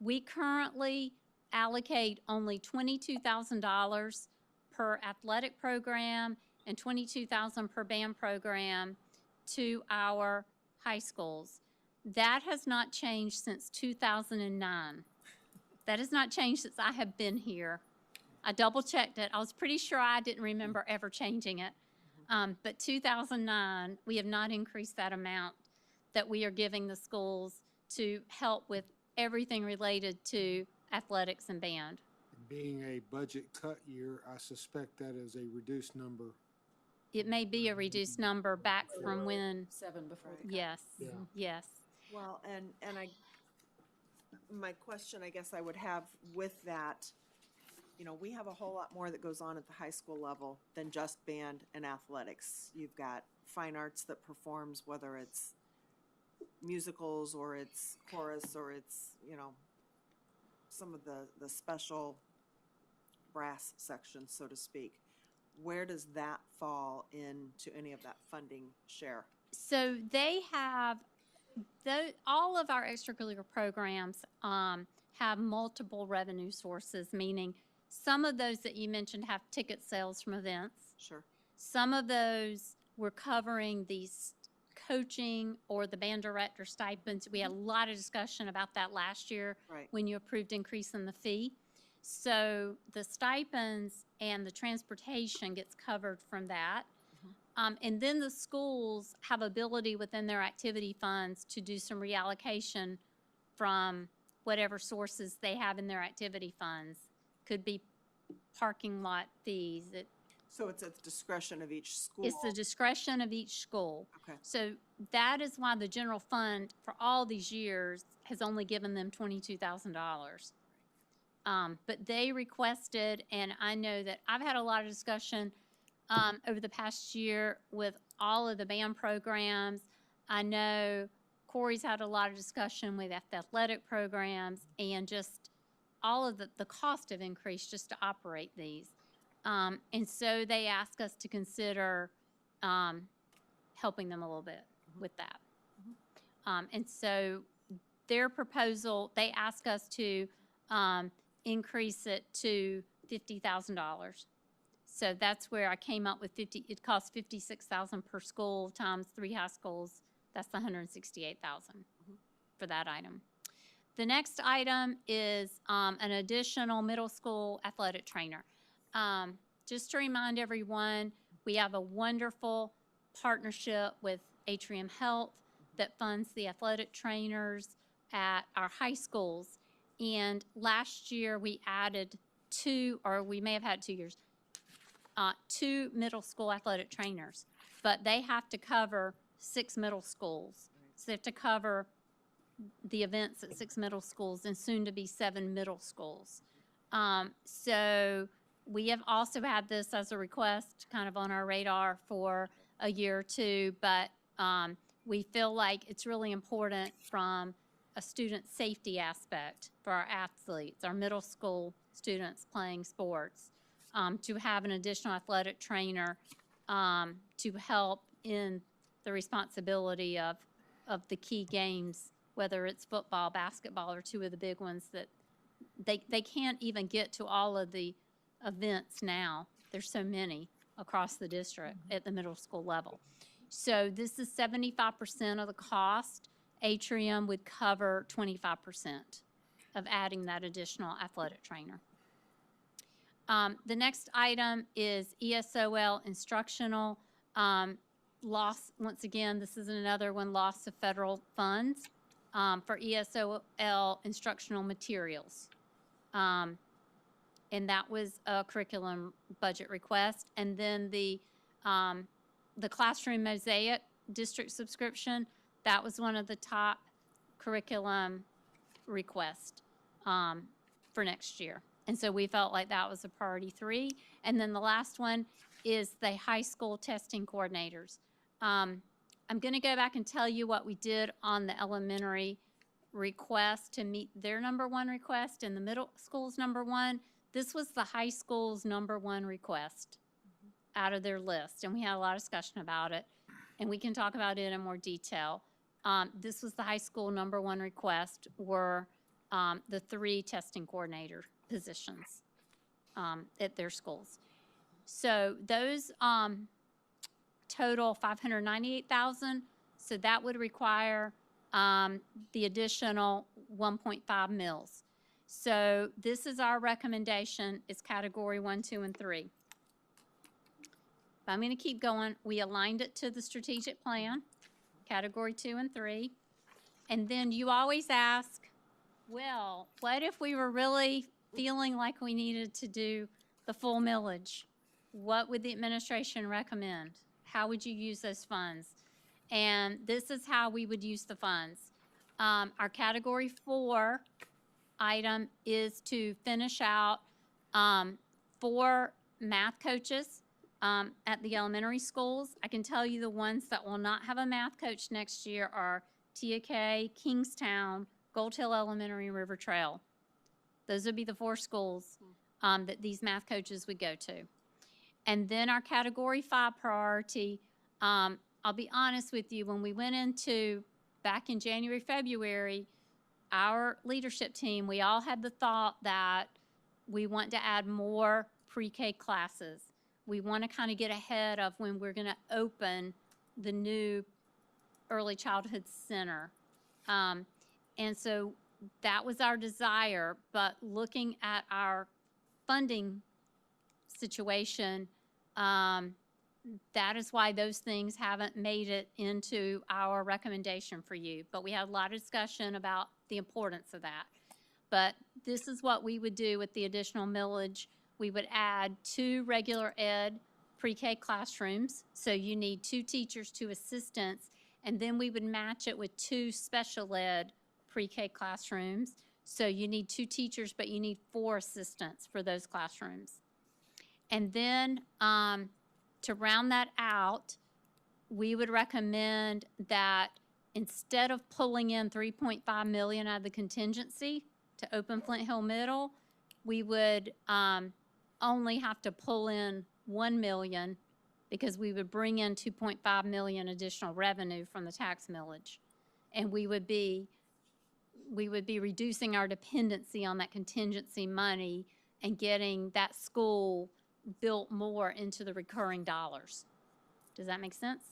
We currently allocate only $22,000 per athletic program and $22,000 per band program to our high schools. That has not changed since 2009. That has not changed since I have been here. I double checked it. I was pretty sure I didn't remember ever changing it. But 2009, we have not increased that amount that we are giving the schools to help with everything related to athletics and band. Being a budget cut year, I suspect that is a reduced number. It may be a reduced number back from when, 7 before the cut. yes, Yeah. yes. Well, my question I guess I would have with that, we have a whole lot more that goes on at the high school level than just band and athletics. You've got fine arts that performs, whether it's musicals or it's chorus or it's, some of the special brass sections, so to speak. Where does that fall into any of that funding share? So they have, all of our extracurricular programs have multiple revenue sources, meaning some of those that you mentioned have ticket sales from events. Sure. Some of those we're covering these coaching or the band director stipends. We had a lot of discussion about that last year Right. when you approved increase in the fee. So the stipends and the transportation gets covered from that. And then the schools have ability within their activity funds to do some reallocation from whatever sources they have in their activity funds. Could be parking lot fees. So it's at the discretion of each school? It's the discretion of each school. Okay. So that is why the general fund for all these years has only given them $22,000. But they requested, and I know that I've had a lot of discussion over the past year with all of the band programs. I know Corey's had a lot of discussion with athletic programs, and just all of the cost have increased just to operate these. And so they asked us to consider helping them a little bit with that. And so their proposal, they asked us to increase it to $50,000. So that's where I came up with it costs 56,000 per school times 3 high schools. That's 168,000 for that item. The next item is an additional middle school athletic trainer. Just to remind everyone, we have a wonderful partnership with Atrium Health that funds the athletic trainers at our high schools. And last year, we added 2, or we may have had 2 years, 2 middle school athletic trainers. But they have to cover 6 middle schools. So they have to cover the events at 6 middle schools and soon to be 7 middle schools. So we have also had this as a request kind of on our radar for a year or two, but we feel like it's really important from a student safety aspect for our athletes, our middle school students playing sports, to have an additional athletic trainer to help in the responsibility of the key games, whether it's football, basketball, or 2 of the big ones that they can't even get to all of the events now. There's so many across the district at the middle school level. So this is 75% of the cost. Atrium would cover 25% of adding that additional athletic trainer. The next item is ESOL instructional loss. Once again, this is another one, loss of federal funds for ESOL instructional materials. And that was a curriculum budget request. And then the Classroom Mosaic district subscription, that was one of the top curriculum requests for next year. And so we felt like that was a priority 3. And then the last one is the high school testing coordinators. I'm going to go back and tell you what we did on the elementary request to meet their number 1 request and the middle school's number 1. This was the high school's number 1 request out of their list, and we had a lot of discussion about it, and we can talk about it in more detail. This was the high school number 1 request were the 3 testing coordinator positions at their schools. So those total $598,000. So that would require the additional 1.5 mils. So this is our recommendation. It's category 1, 2, and 3. But I'm going to keep going. We aligned it to the strategic plan, category 2 and 3. And then you always ask, well, what if we were really feeling like we needed to do the full millage? What would the administration recommend? How would you use those funds? And this is how we would use the funds. Our category 4 item is to finish out 4 math coaches at the elementary schools. I can tell you the ones that will not have a math coach next year are TAK, Kingstown, Gold Hill Elementary, and River Trail. Those would be the 4 schools that these math coaches would go to. And then our category 5 priority, I'll be honest with you, when we went into back in January, February, our leadership team, we all had the thought that we want to add more pre-K classes. We want to kind of get ahead of when we're going to open the new early childhood center. And so that was our desire, but looking at our funding situation, that is why those things haven't made it into our recommendation for you. But we had a lot of discussion about the importance of that. But this is what we would do with the additional millage. We would add 2 regular ed pre-K classrooms. So you need 2 teachers, 2 assistants, and then we would match it with 2 special ed pre-K classrooms. So you need 2 teachers, but you need 4 assistants for those classrooms. And then to round that out, we would recommend that instead of pulling in $3.5 million out of the contingency to open Flint Hill Middle, we would only have to pull in $1 million because we would bring in $2.5 million additional revenue from the tax millage. And we would be reducing our dependency on that contingency money and getting that school built more into the recurring dollars. Does that make sense?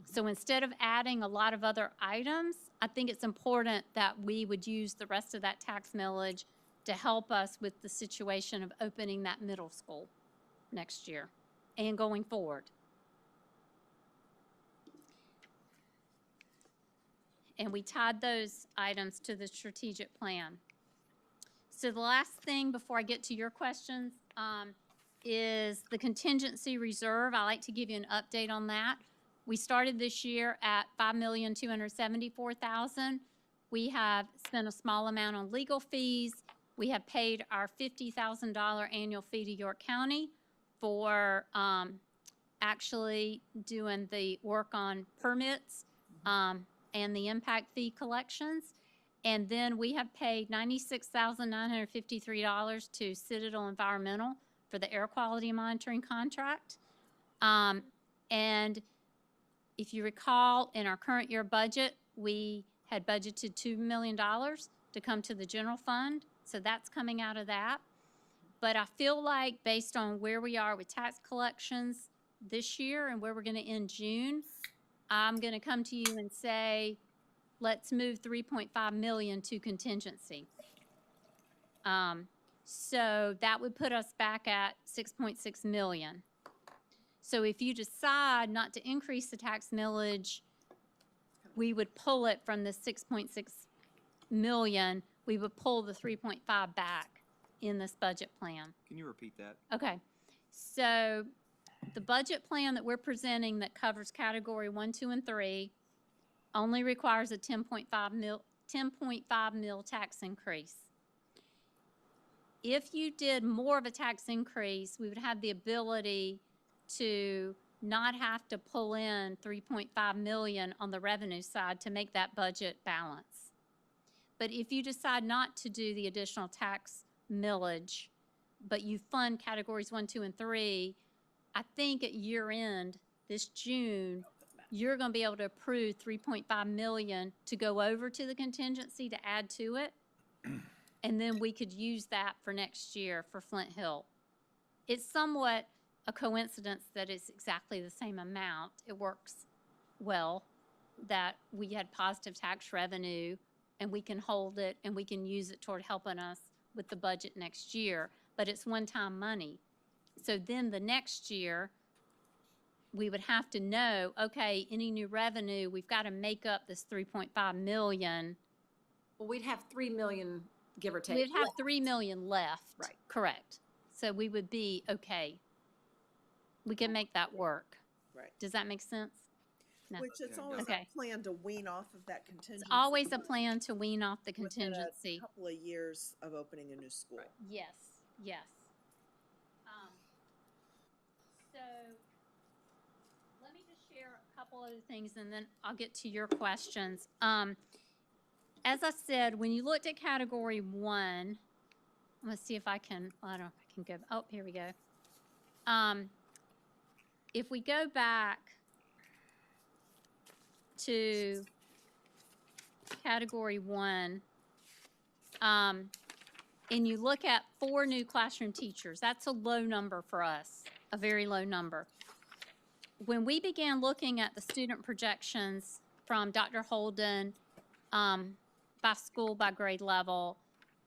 So instead of adding a lot of other items, I think it's important that we would use the rest of that tax millage to help us with the situation of opening that middle school next year and going forward. And we tied those items to the strategic plan. So the last thing before I get to your questions is the contingency reserve. I like to give you an update on that. We started this year at $5,274,000. We have spent a small amount on legal fees. We have paid our $50,000 annual fee to York County for actually doing the work on permits and the impact fee collections. And then we have paid $96,953 to Citadel Environmental for the air quality monitoring contract. And if you recall, in our current year budget, we had budgeted $2 million to come to the general fund. So that's coming out of that. But I feel like based on where we are with tax collections this year and where we're going to end June, I'm going to come to you and say, let's move 3.5 million to contingency. So that would put us back at 6.6 million. So if you decide not to increase the tax millage, we would pull it from the 6.6 million. We would pull the 3.5 back in this budget plan. Can you repeat that? Okay, so the budget plan that we're presenting that covers category 1, 2, and 3 only requires a 10.5 mil tax increase. If you did more of a tax increase, we would have the ability to not have to pull in 3.5 million on the revenue side to make that budget balance. But if you decide not to do the additional tax millage, but you fund categories 1, 2, and 3, I think at year end, this June, you're going to be able to approve 3.5 million to go over to the contingency to add to it. And then we could use that for next year for Flint Hill. It's somewhat a coincidence that it's exactly the same amount. It works well that we had positive tax revenue and we can hold it and we can use it toward helping us with the budget next year, but it's one-time money. So then the next year, we would have to know, okay, any new revenue, we've got to make up this 3.5 million. Well, we'd have 3 million, give or take. We'd have 3 million left. Right. Correct. So we would be okay. We can make that work. Right. Does that make sense? No. Which it's always Okay. a plan to wean off of that It's contingency. always a plan to wean off the within contingency. a couple of years of opening a new school. Yes, yes. So, let me just share a couple other things and then I'll get to your questions. As I said, when you looked at category 1, I'm gonna see if I can, I don't know if I can go, oh, here we go. If we go back to category 1, and you look at 4 new classroom teachers, that's a low number for us, a very low number. When we began looking at the student projections from Dr. Holden, by school, by grade level,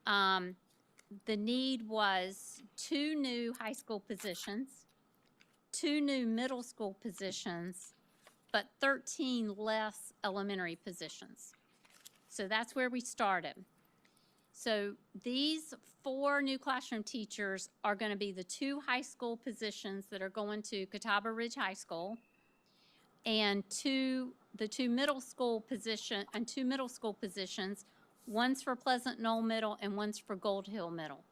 the need was 2 new high school positions, 2 new middle school positions, but 13 less elementary positions. So that's where we started. So these 4 new classroom teachers are going to be the 2 high school positions that are going to Catawba Ridge High School, and the 2 middle school positions, one's for Pleasant Knoll Middle and one's for Gold Hill Middle.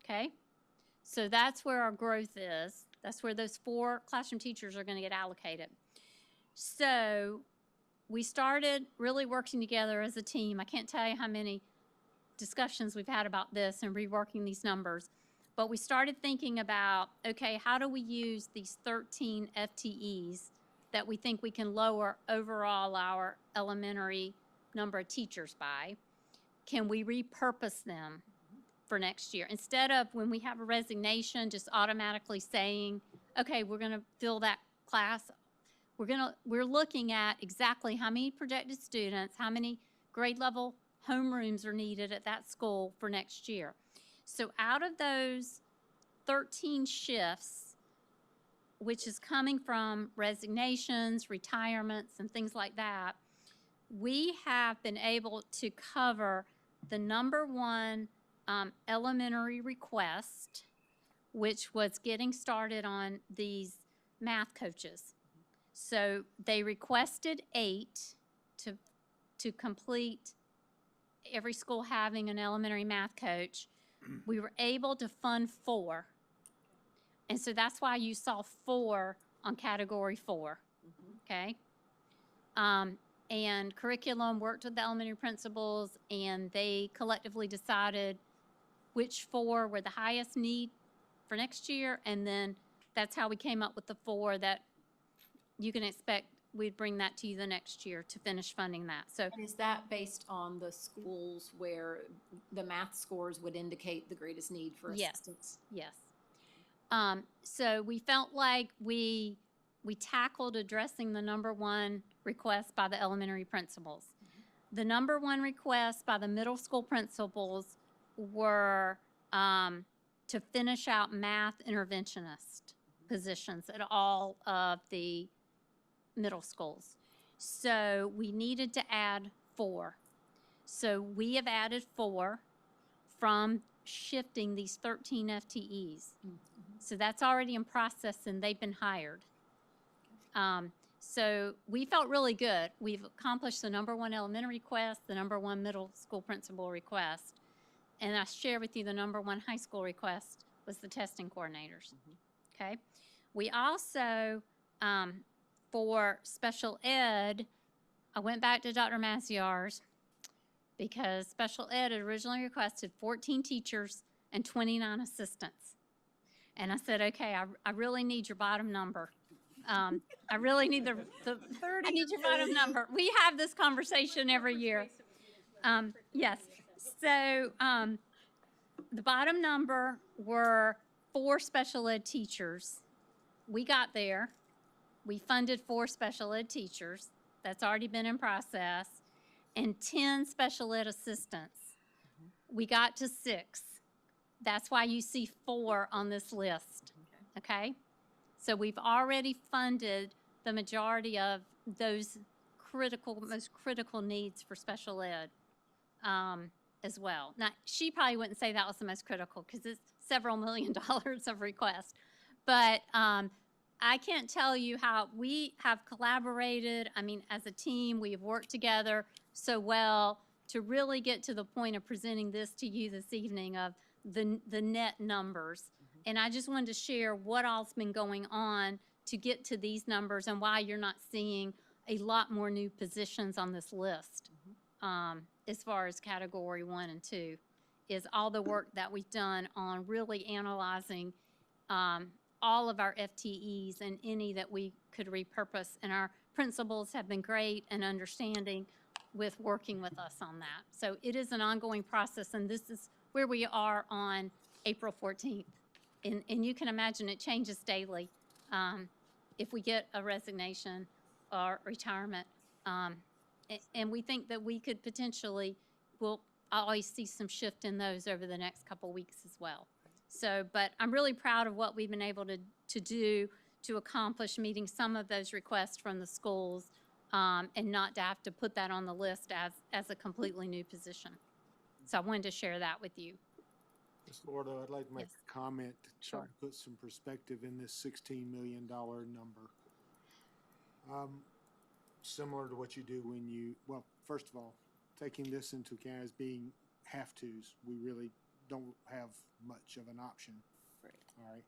Okay? So that's where our growth is. That's where those 4 classroom teachers are going to get allocated. So we started really working together as a team. I can't tell you how many discussions we've had about this and reworking these numbers. But we started thinking about, okay, how do we use these 13 FTEs that we think we can lower overall our elementary number of teachers by? Can we repurpose them? for next year. Instead of when we have a resignation, just automatically saying, okay, we're gonna fill that class. We're looking at exactly how many projected students, how many grade level homerooms are needed at that school for next year. So out of those 13 shifts, which is coming from resignations, retirements, and things like that, we have been able to cover the number one elementary request, which was getting started on these math coaches. So they requested 8 to complete every school having an elementary math coach. We were able to fund 4. And so that's why you saw 4 on category 4, okay? And curriculum worked with the elementary principals, and they collectively decided which 4 were the highest need for next year, and then that's how we came up with the 4 that you can expect we'd bring that to you the next year to finish funding that. So And is that based on the schools where the math scores would indicate the greatest need for Yes. assistance? yes. So we felt like we tackled addressing the number one request by the elementary principals. The number one request by the middle school principals were to finish out math interventionist positions at all of the middle schools. So we needed to add 4. So we have added 4 from shifting these 13 FTEs. So that's already in process and they've been hired. So we felt really good. We've accomplished the number one elementary request, the number one middle school principal request. And I share with you the number one high school request was the testing coordinators. Okay. We also, for special ed, I went back to Dr. Maziar's because special ed had originally requested 14 teachers and 29 assistants. And I said, okay, I really need your bottom number. I really need I need your bottom number. We have this conversation every year. Yes. So the bottom number were 4 special ed teachers. We got there. We funded 4 special ed teachers. That's already been in process. And 10 special ed assistants. We got to 6. That's why you see 4 on this list, okay? So we've already funded the majority of those most critical needs for special ed as well. Now, she probably wouldn't say that was the most critical because it's several $million of requests. But I can't tell you how we have collaborated. I mean, as a team, we have worked together so well to really get to the point of presenting this to you this evening of the net numbers. And I just wanted to share what all's been going on to get to these numbers and why you're not seeing a lot more new positions on this list. As far as category 1 and 2 is all the work that we've done on really analyzing all of our FTEs and any that we could repurpose. And our principals have been great and understanding with working with us on that. So it is an ongoing process, and this is where we are on April 14th. And you can imagine it changes daily if we get a resignation or retirement. And we think that we could potentially, we'll always see some shift in those over the next couple weeks as well. So, but I'm really proud of what we've been able to do to accomplish meeting some of those requests from the schools and not to have to put that on the list as a completely new position. So I wanted to share that with you. Ms. Lordo, I'd like to make Yes. a comment to try Sure. to put some perspective in this $16 million number. Similar to what you do when you, well, first of all, taking this into account as being have-tos, we really don't have much of an option. Right. All right.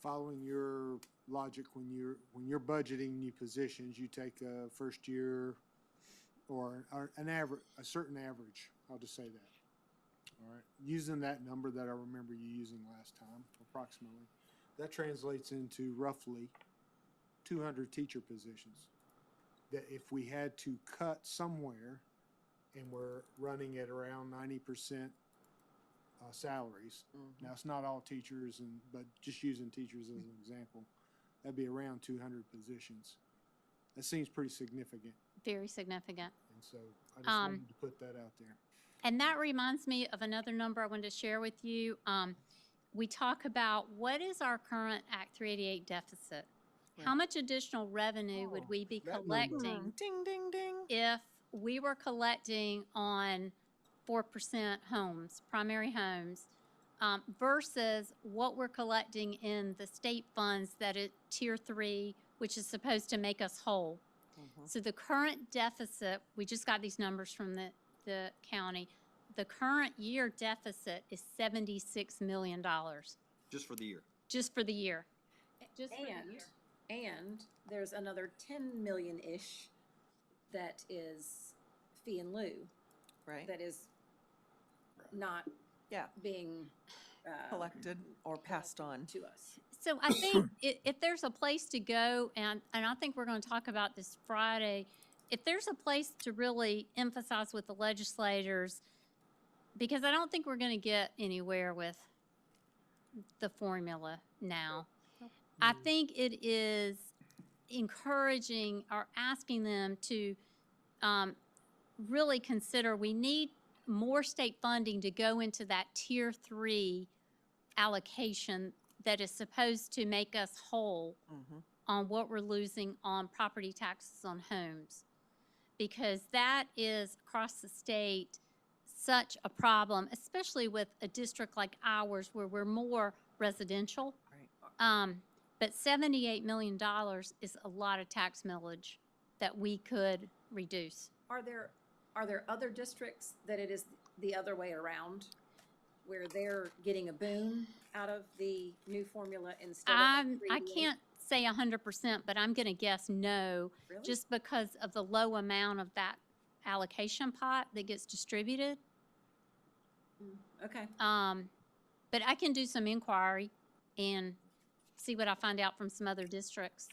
Following your logic, when you're budgeting new positions, you take a first year or an average, a certain average. I'll just say that. All right. Using that number that I remember you using last time, approximately, that translates into roughly 200 teacher positions. That if we had to cut somewhere, and we're running at around 90% salaries. Now, it's not all teachers but just using teachers as an example, that'd be around 200 positions. That seems pretty significant, Very significant. and so I just wanted to put that out there. And that reminds me of another number I wanted to share with you. We talk about what is our current Act 388 deficit? How much additional revenue would we be that number. collecting Ding, ding, ding. if we were collecting on 4% homes, primary homes, versus what we're collecting in the state funds that is Tier 3, which is supposed to make us whole. So the current deficit, we just got these numbers from the county, the current year deficit is $76 million, Just for the year. just for the year. Just for the year. And there's another 10 million-ish that is fee and lieu, Right, that is not yeah, being collected or passed on. to us. So I think if there's a place to go, and I think we're going to talk about this Friday, if there's a place to really emphasize with the legislators, because I don't think we're going to get anywhere with the formula now. I think it is encouraging or asking them to really consider we need more state funding to go into that Tier 3 allocation that is supposed to make us whole on what we're losing on property taxes on homes. Because that is across the state such a problem, especially with a district like ours where we're more residential. But $78 million is a lot of tax millage that we could reduce. Are there other districts that it is the other way around, where they're getting a boon out of the new formula instead of I 388? can't say 100%, but I'm going to guess no, Really? just because of the low amount of that allocation pot that gets distributed. Okay. But I can do some inquiry and see what I find out from some other districts.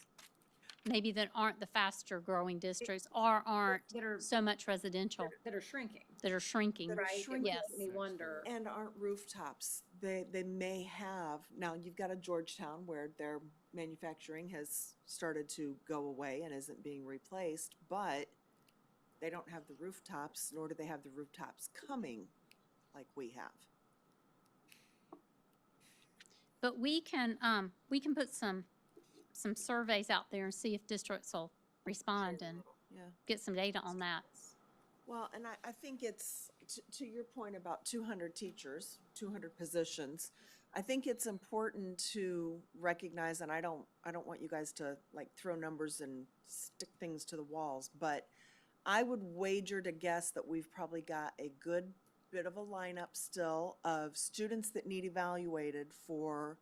Maybe that aren't the faster growing districts or aren't That are, so much residential, that are shrinking, that are shrinking. That are right? It shrinking. Yes. makes me wonder. And aren't rooftops, they may have, now you've got a Georgetown where their manufacturing has started to go away and isn't being replaced, but they don't have the rooftops, nor do they have the rooftops coming like we have. But we can put some surveys out there and see if districts will respond and Yeah. get some data on that. Well, and I think it's, to your point about 200 teachers, 200 positions, I think it's important to recognize, and I don't want you guys to like throw numbers and stick things to the walls, but I would wager to guess that we've probably got a good bit of a lineup still of students that need evaluated for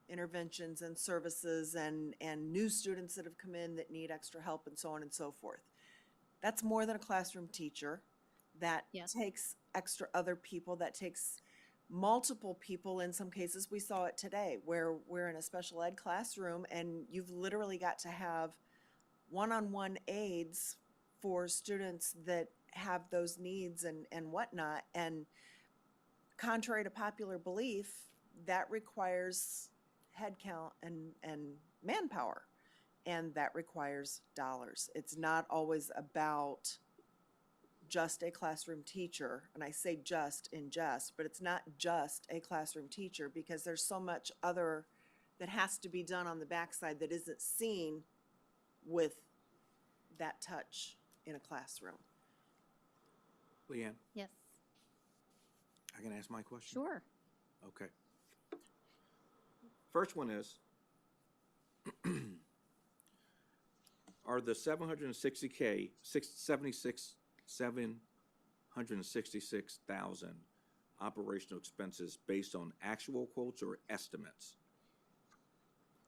interventions and services and new students that have come in that need extra help and so on and so forth. That's more than a classroom teacher. That Yes. takes extra other people, that takes multiple people. In some cases, we saw it today where we're in a special ed classroom and you've literally got to have one-on-one aides for students that have those needs and whatnot. And contrary to popular belief, that requires headcount and manpower. And that requires dollars. It's not always about just a classroom teacher, and I say just in jest, but it's not just a classroom teacher because there's so much other that has to be done on the backside that isn't seen with that touch in a classroom. Leanne, Yes, I can ask my question? sure. Okay. First one is, are the 766,000 operational expenses based on actual quotes or estimates?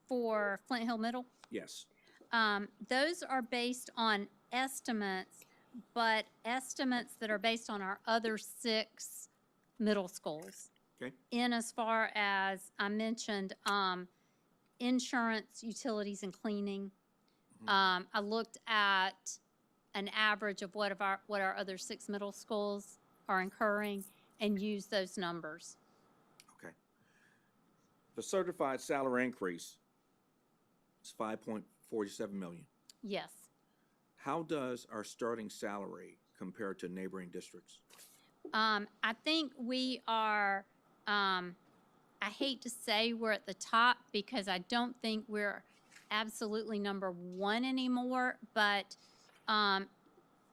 For Flint Hill Middle, Yes. those are based on estimates, but estimates that are based on our other 6 middle schools. Okay. In as far as I mentioned, insurance, utilities, and cleaning. I looked at an average of what our other 6 middle schools are incurring and used those numbers. The certified salary increase is 5.47 million. Yes. How does our starting salary compare to neighboring districts? I think we are, I hate to say we're at the top because I don't think we're absolutely number one anymore, but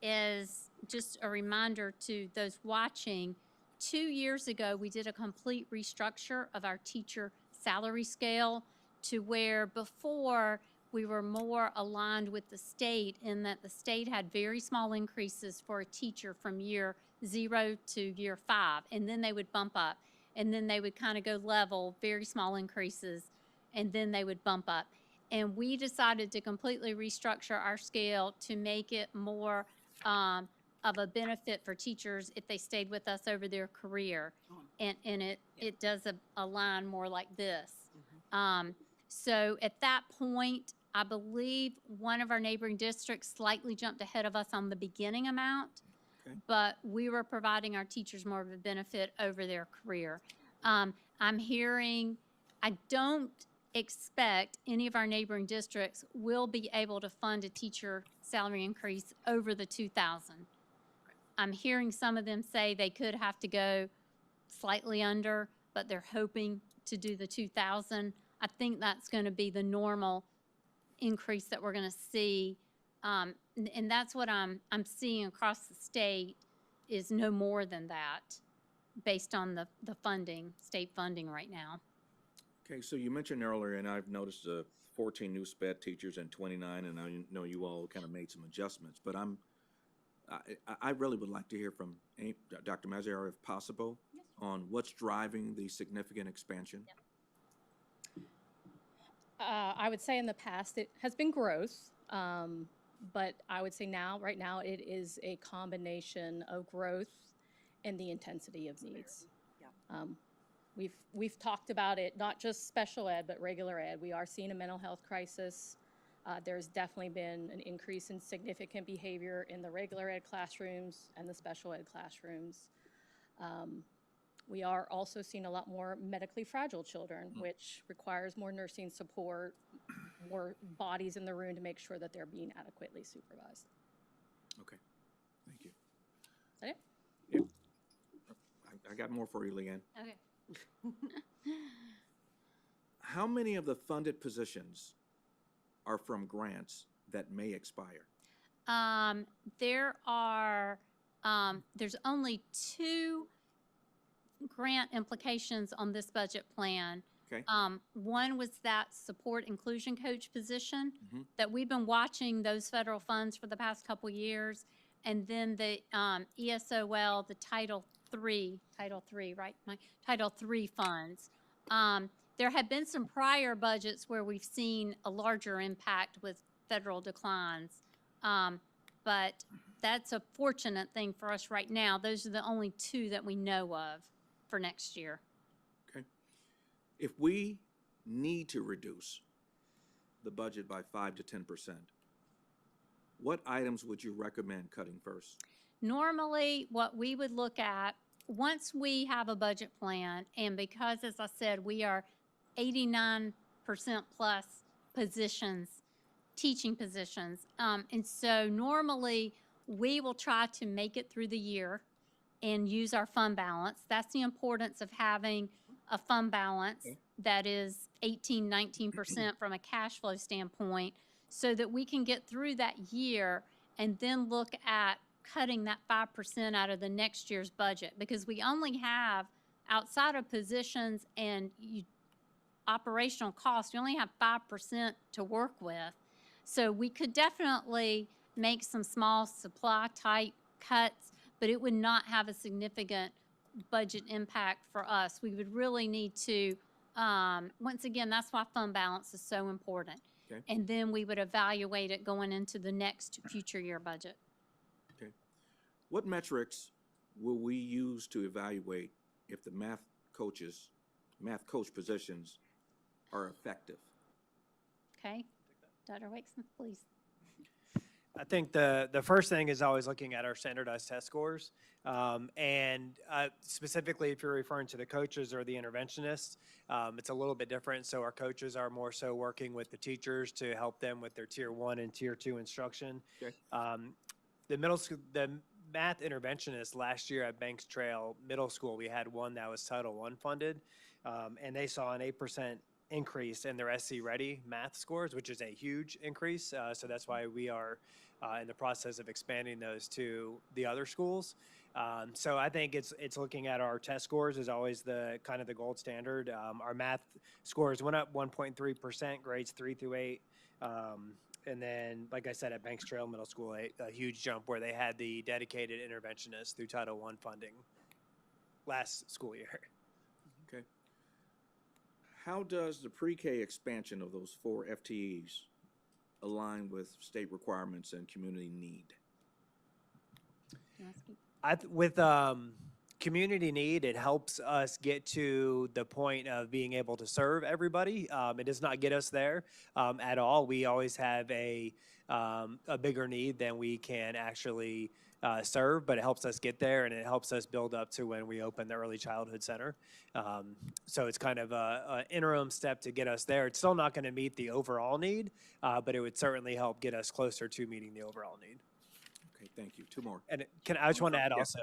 as just a reminder to those watching, 2 years ago, we did a complete restructure of our teacher salary scale to where before we were more aligned with the state in that the state had very small increases for a teacher from year 0 to year 5, and then they would bump up, and then they would kind of go level, very small increases, and then they would bump up. And we decided to completely restructure our scale to make it more of a benefit for teachers if they stayed with us over their career. And it does align more like this. So at that point, I believe one of our neighboring districts slightly jumped ahead of us on the beginning amount, Okay. but we were providing our teachers more of a benefit over their career. I'm hearing, I don't expect any of our neighboring districts will be able to fund a teacher salary increase over the 2,000. I'm hearing some of them say they could have to go slightly under, but they're hoping to do the 2,000. I think that's going to be the normal increase that we're going to see. And that's what I'm seeing across the state is no more than that based on the funding, state funding right now. Okay, so you mentioned earlier, and I've noticed 14 new SPED teachers and 29, and I know you all kind of made some adjustments, but I really would like to hear from Dr. Maziar, if possible, on what's driving the significant expansion. I would say in the past it has been growth, but I would say right now, it is a combination of growth and the intensity of needs. We've talked about it, not just special ed, but regular ed. We are seeing a mental health crisis. There's definitely been an increase in significant behavior in the regular ed classrooms and the special ed classrooms. We are also seeing a lot more medically fragile children, which requires more nursing support, more bodies in the room to make sure that they're being adequately supervised. Okay, thank you. Is that it? I got more for you, Leanne. Okay. How many of the funded positions are from grants that may expire? There's only 2 grant implications on this budget plan. Okay. One was that support inclusion coach position that we've been watching those federal funds for the past couple years. And then the ESOL, the Title III funds. There have been some prior budgets where we've seen a larger impact with federal declines. But that's a fortunate thing for us right now. Those are the only 2 that we know of for next year. Okay. If we need to reduce the budget by 5 to 10%, what items would you recommend cutting first? Normally, what we would look at, once we have a budget plan, and because, as I said, we are 89% plus positions, teaching positions, and so normally we will try to make it through the year and use our fund balance. That's the importance of having a fund balance that is 19% from a cash flow standpoint, so that we can get through that year and then look at cutting that 5% out of the next year's budget, because we only have, outside of positions and operational costs, we only have 5% to work with. So we could definitely make some small supply type cuts, but it would not have a significant budget impact for us. We would really need to, once again, that's why fund balance is so important. Okay. And then we would evaluate it going into the next future year budget. Okay. What metrics will we use to evaluate if the math coach positions are effective? Okay? Dr. Wakeson, please. I think the first thing is always looking at our standardized test scores. Specifically, if you're referring to the coaches or the interventionists, it's a little bit different. So our coaches are more so working with the teachers to help them with their tier 1 and tier 2 instruction. Okay. The middle school, the math interventionist last year at Banks Trail Middle School, we had one that was Title I funded, and they saw an 8% increase in their SC Ready math scores, which is a huge increase. So that's why we are in the process of expanding those to the other schools. So I think it's looking at our test scores is always the kind of the gold standard. Our math scores went up 1.3%, grades 3 through 8. And then, like I said, at Banks Trail Middle School, a huge jump where they had the dedicated interventionist through Title I funding last school year. Okay. How does the pre-K expansion of those 4 FTEs align with state requirements and community need? With community need, it helps us get to the point of being able to serve everybody. It does not get us there at all. We always have a bigger need than we can actually serve, but it helps us get there, and it helps us build up to when we open the early childhood center. So it's kind of an interim step to get us there. It's still not going to meet the overall need, but it would certainly help get us closer to meeting the overall need. Okay, thank you. 2 more. And I just want to add also,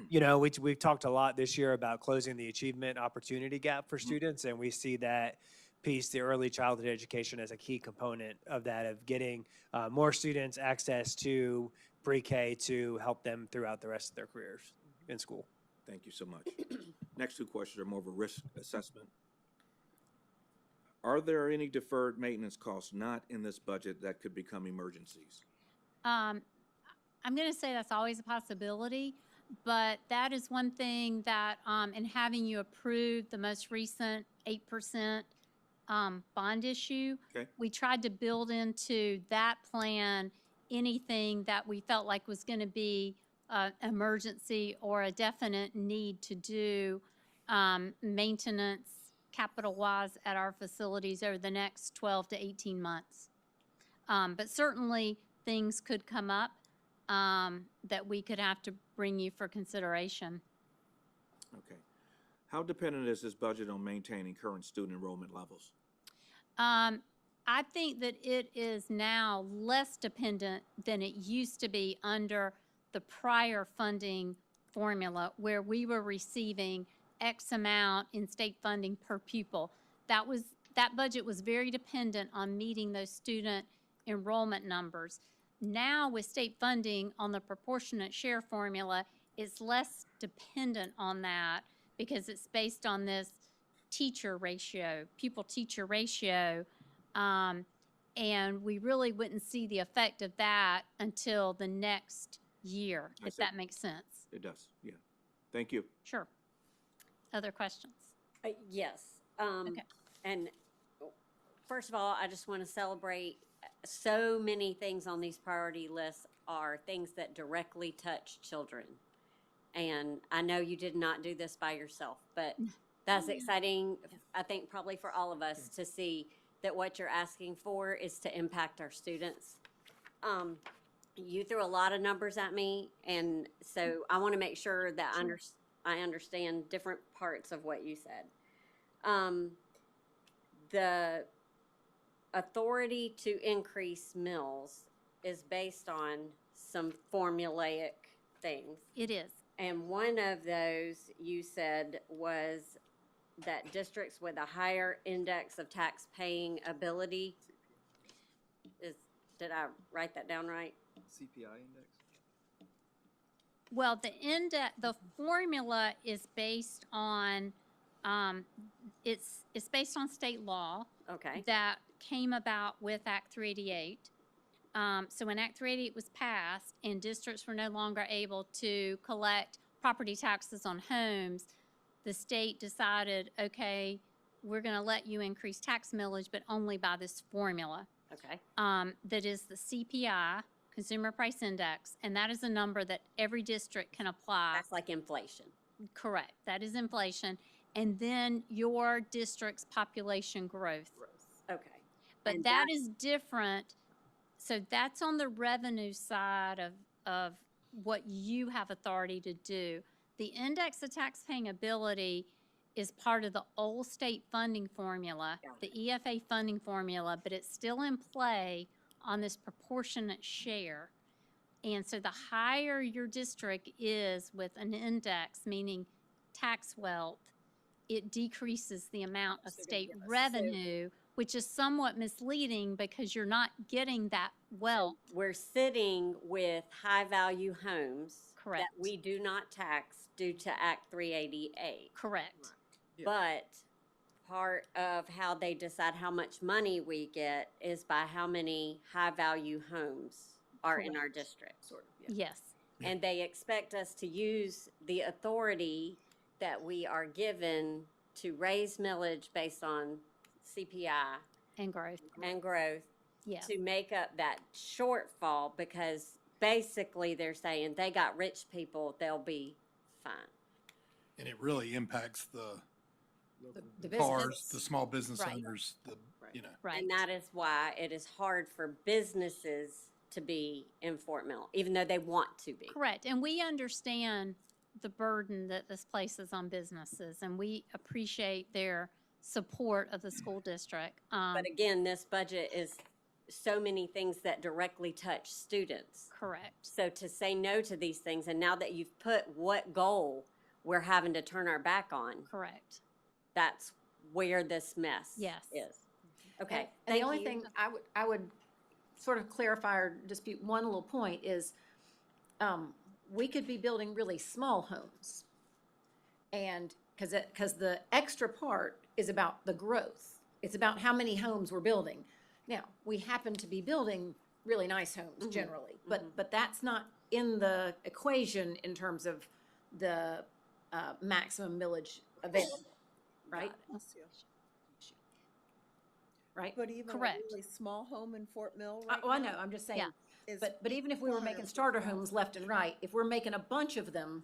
you know, we've talked a lot this year about closing the achievement opportunity gap for students, and we see that piece, the early childhood education, as a key component of that, of getting more students access to pre-K to help them throughout the rest of their careers in school. Thank you so much. Next 2 questions are more of a risk assessment. Are there any deferred maintenance costs not in this budget that could become emergencies? I'm going to say that's always a possibility, but that is one thing that, in having you approve the most recent 8% bond issue, Okay. we tried to build into that plan anything that we felt like was going to be an emergency or a definite need to do maintenance capital-wise at our facilities over the next 12 to 18 months. But certainly, things could come up that we could have to bring you for consideration. Okay. How dependent is this budget on maintaining current student enrollment levels? I think that it is now less dependent than it used to be under the prior funding formula, where we were receiving X amount in state funding per pupil. That budget was very dependent on meeting those student enrollment numbers. Now, with state funding on the proportionate share formula, it's less dependent on that because it's based on this teacher ratio, pupil-teacher ratio, and we really wouldn't see the effect of that until the next year, I if see. that makes sense. It does, yeah. Thank you. Sure. Other questions? Yes. Okay. And first of all, I just want to celebrate so many things on these priority lists are things that directly touch children. And I know you did not do this by yourself, but that's exciting, I think, probably for all of us to see that what you're asking for is to impact our students. You threw a lot of numbers at me, and so I want to make sure that I understand different parts of what you said. The authority to increase mills is based on some formulaic things. It is. And one of those you said was that districts with a higher index of tax paying ability did I write that down right? CPI index? Well, the formula is based on, it's based on state law. Okay. That came about with Act 388. So when Act 388 was passed and districts were no longer able to collect property taxes on homes, the state decided, okay, we're going to let you increase tax millage, but only by this formula. Okay. That is the CPI, Consumer Price Index, and that is a number that every district can apply. That's like inflation. Correct. That is inflation. And then your district's population growth. Okay. But And that that- is different. So that's on the revenue side of what you have authority to do. The index of taxpaying ability is part of the old state funding formula, the EFA funding formula, but it's still in play on this proportionate share. And so the higher your district is with an index, meaning tax wealth, it decreases the amount of state revenue, which is somewhat misleading because you're not getting that wealth. We're sitting with high-value homes Correct. that we do not tax due to Act 380A. Correct. But part of how they decide how much money we get is by how many high-value homes are in our district. Sort of, Yes. And they expect us to use the authority that we are given to raise millage based on CPI And growth. and growth Yes. to make up that shortfall, because basically they're saying they got rich people, they'll be fine. And it really impacts the The bars, business. the small business Right. owners, you know. Right. And that is why it is hard for businesses to be in Fort Mill, even though they want to be. Correct. And we understand the burden that this places on businesses, and we appreciate their support of the school district. But again, this budget is so many things that directly touch students. Correct. So to say no to these things, and now that you've put what goal we're having to turn our back on, Correct. that's where this mess Yes. is. Okay, And thank the only you. thing I would sort of clarify or dispute one little point is, we could be building really small homes. And, because the extra part is about the growth. It's about how many homes we're building. Now, we happen to be building really nice homes generally, but that's not in the equation in terms of the maximum millage available, right? Right? But even a Correct. really small home in Fort Mill right Oh, I now know, I'm just saying. Yeah. is But even if we were making starter homes left and right, if we're making a bunch of them,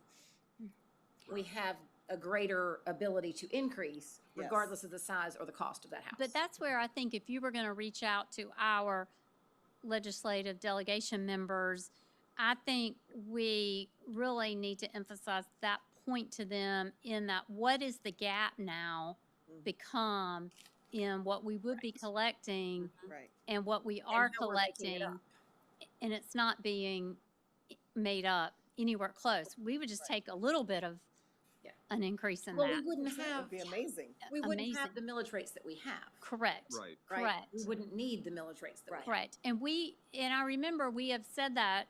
we have a greater ability to increase Yes. regardless of the size or the cost of that house. But that's where I think if you were going to reach out to our legislative delegation members, I think we really need to emphasize that point to them in that what is the gap now become in what we would be collecting Right. and what we are how we're making it collecting, up. and it's not being made up anywhere close. We would just take a little bit of Yeah. an increase in Well, we that. wouldn't That have, would be amazing. we wouldn't have amazing. the millage rates that we have, Correct. Right. right? Correct. We wouldn't need the millage rates that we have. Correct. And I remember we have said that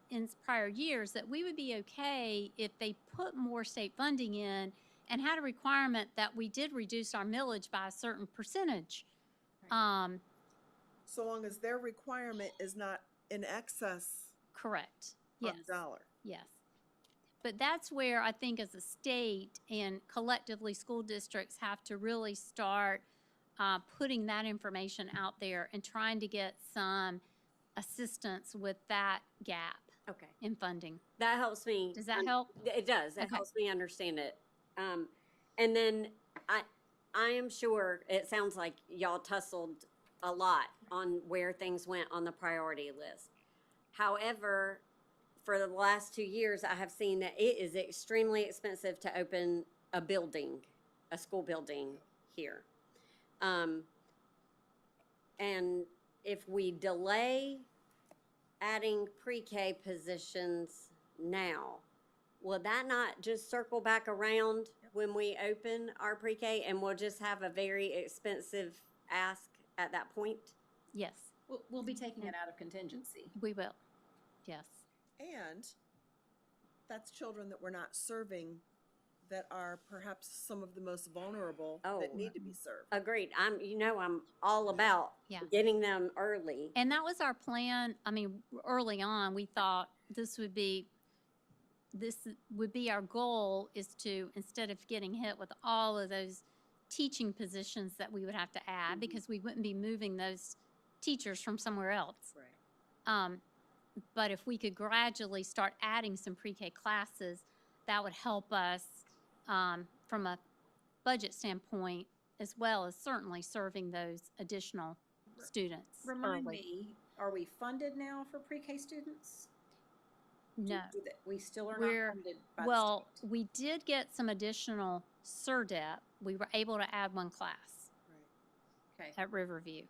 in prior years, that we would be okay if they put more state funding in and had a requirement that we did reduce our millage by a certain percentage. So long as their requirement is not in excess Correct. of Yes. a dollar. Yes. But that's where I think as a state and collectively school districts have to really start putting that information out there and trying to get some assistance with that gap Okay, in funding. that helps me. Does that help? It does. It Okay. helps me understand it. And then I am sure, it sounds like y'all tussled a lot on where things went on the priority list. However, for the last 2 years, I have seen that it is extremely expensive to open a building, a school building here. And if we delay adding pre-K positions now, will that not just circle back around when we open our pre-K and we'll just have a very expensive ask at that point? Yes, We'll be taking it out of contingency. we will. Yes. And that's children that we're not serving that are perhaps some of the most vulnerable that Oh. need to be served. Agreed. I'm all about Yeah. getting them early. And that was our plan. I mean, early on, we thought this would be our goal, is to, instead of getting hit with all of those teaching positions that we would have to add, because we wouldn't be moving those teachers from somewhere else. Right. But if we could gradually start adding some pre-K classes, that would help us from a budget standpoint, as well as certainly serving those additional students Remind early. me, are we funded now for pre-K students? No. We still are We're- not funded by the Well, state. we did get some additional CERDEP. We were able to add one class Right. Okay, at Riverview.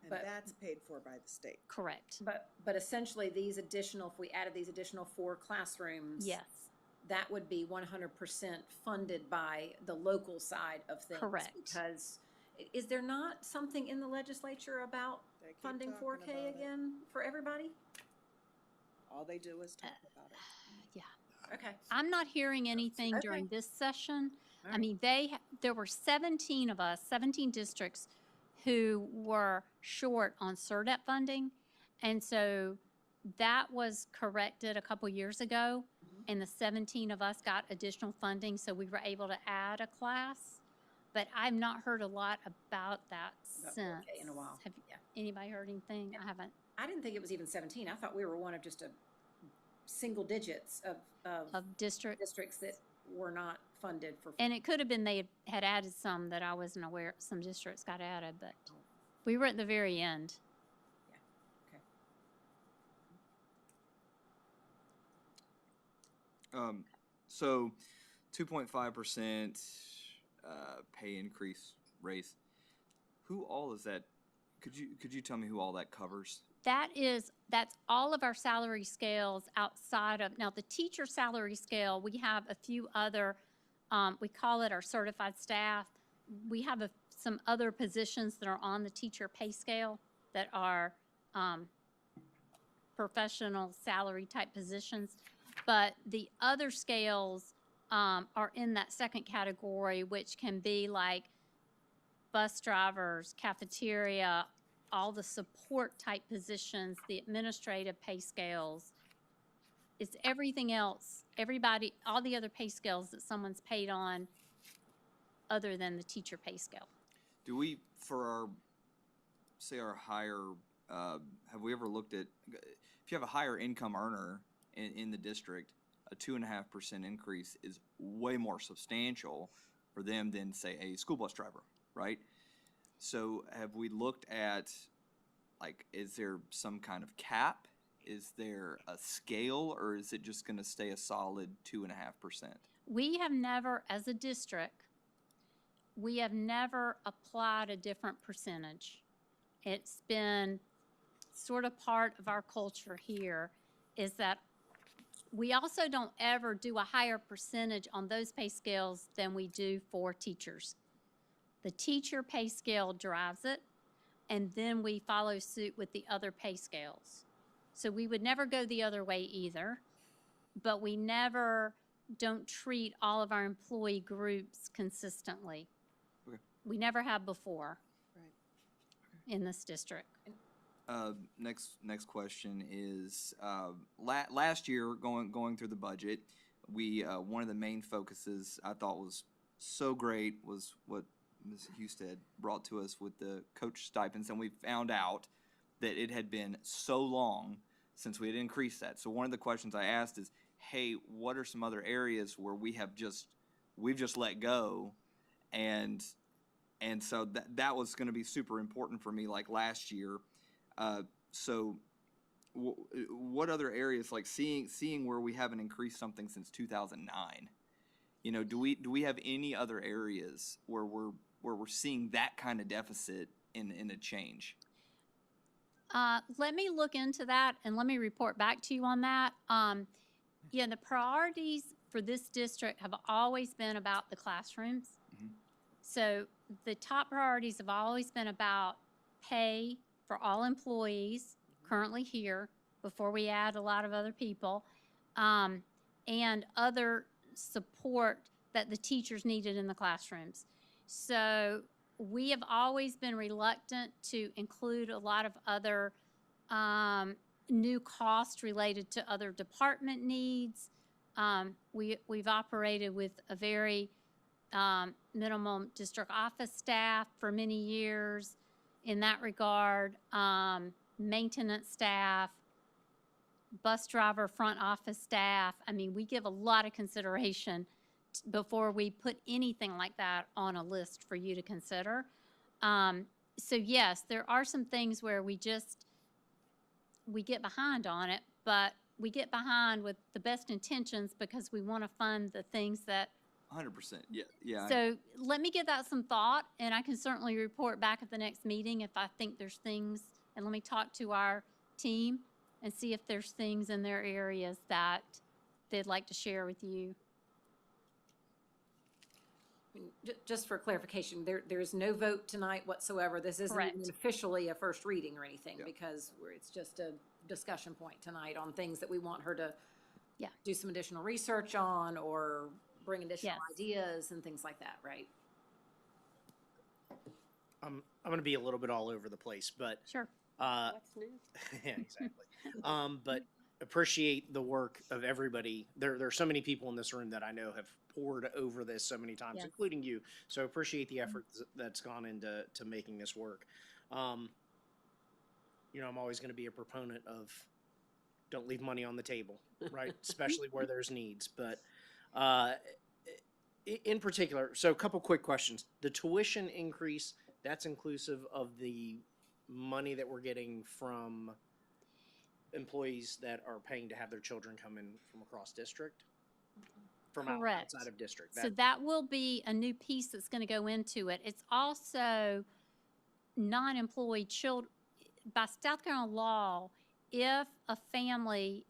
And But- that's paid for by the state. Correct. but essentially these additional, if we added these additional 4 classrooms. Yes. That would be 100% funded by the local side of things. Correct. Because is there not something in the legislature about They keep funding talking 4K about it. again for everybody? All they do is talk about it. Okay. I'm not hearing anything Okay. during this session. I Alright. mean, there were 17 of us, 17 districts who were short on CERDEP funding. And so that was corrected a couple years ago. Mhm. And the 17 of us got additional funding, so we were able to add a class. But I've not heard a lot about that About since. 4K in a while. Have Yeah. anybody heard anything? I haven't. I didn't think it was even 17. I thought we were one of just a single digits of Of district. districts that were not funded for. And it could have been they had added some that I wasn't aware, some districts got added, but we were at the very end. Okay. So 2.5% pay increase raise. Who all is that? Could you tell me who all that covers? That's all of our salary scales outside of, now the teacher salary scale, we have a few other, we call it our certified staff. We have some other positions that are on the teacher pay scale that are professional salary type positions. But the other scales are in that second category, which can be like bus drivers, cafeteria, all the support type positions, the administrative pay scales. It's everything else, everybody, all the other pay scales that someone's paid on other than the teacher pay scale. Do we, for our, say our higher, have we ever looked at, if you have a higher income earner in the district, a 2.5% increase is way more substantial for them than, say, a school bus driver, right? So have we looked at, like, is there some kind of cap? Is there a scale, or is it just gonna stay a solid 2.5%? We have never, as a district, we have never applied a different percentage. It's been sort of part of our culture here, is that we also don't ever do a higher percentage on those pay scales than we do for teachers. The teacher pay scale drives it, and then we follow suit with the other pay scales. So we would never go the other way either, but we never don't treat all of our employee groups consistently. Okay. We never have before. Right. In this district. Next question is, last year, going through the budget, we, one of the main focuses I thought was so great was what Ms. Husted brought to us with the coach stipends, and we found out that it had been so long since we had increased that. So one of the questions I asked is, hey, what are some other areas where we've just let go, and so that was going to be super important for me, like last year. So what other areas, like seeing where we haven't increased something since 2009? You know, do we have any other areas where we're seeing that kind of deficit in a change? Let me look into that and let me report back to you on that. Yeah, the priorities for this district have always been about the classrooms. Mhm. So the top priorities have always been about pay for all employees currently here before we add a lot of other people, and other support that the teachers needed in the classrooms. So we have always been reluctant to include a lot of other new costs related to other department needs. We've operated with a very minimum district office staff for many years in that regard, maintenance staff, bus driver, front office staff. I mean, we give a lot of consideration before we put anything like that on a list for you to consider. So yes, there are some things where we just, we get behind on it, but we get behind with the best intentions because we want to fund the things that 100%. Yeah, yeah. so let me give that some thought, and I can certainly report back at the next meeting if I think there's things, and let me talk to our team and see if there's things in their areas that they'd like to share with you. Just for clarification, there is no vote tonight whatsoever. This isn't Correct. even officially a first reading or anything, Yeah. because it's just a discussion point tonight on things that we want her to Yeah. do some additional research on or bring additional Yes. ideas and things like that, right? I'm going to be a little bit all over the place, but Sure. What's new? yeah, exactly. But appreciate the work of everybody. There are so many people in this room that I know have poured over this so many times, Yes. including you. So appreciate the effort that's gone into making this work. I'm always going to be a proponent of don't leave money on the table, right? Especially where there's needs. But in particular, so a couple quick questions. The tuition increase, that's inclusive of the money that we're getting from employees that are paying to have their children come in from across district? From Correct. outside of district? So that will be a new piece that's going to go into it. It's also non-employed children. By South Carolina law, if a family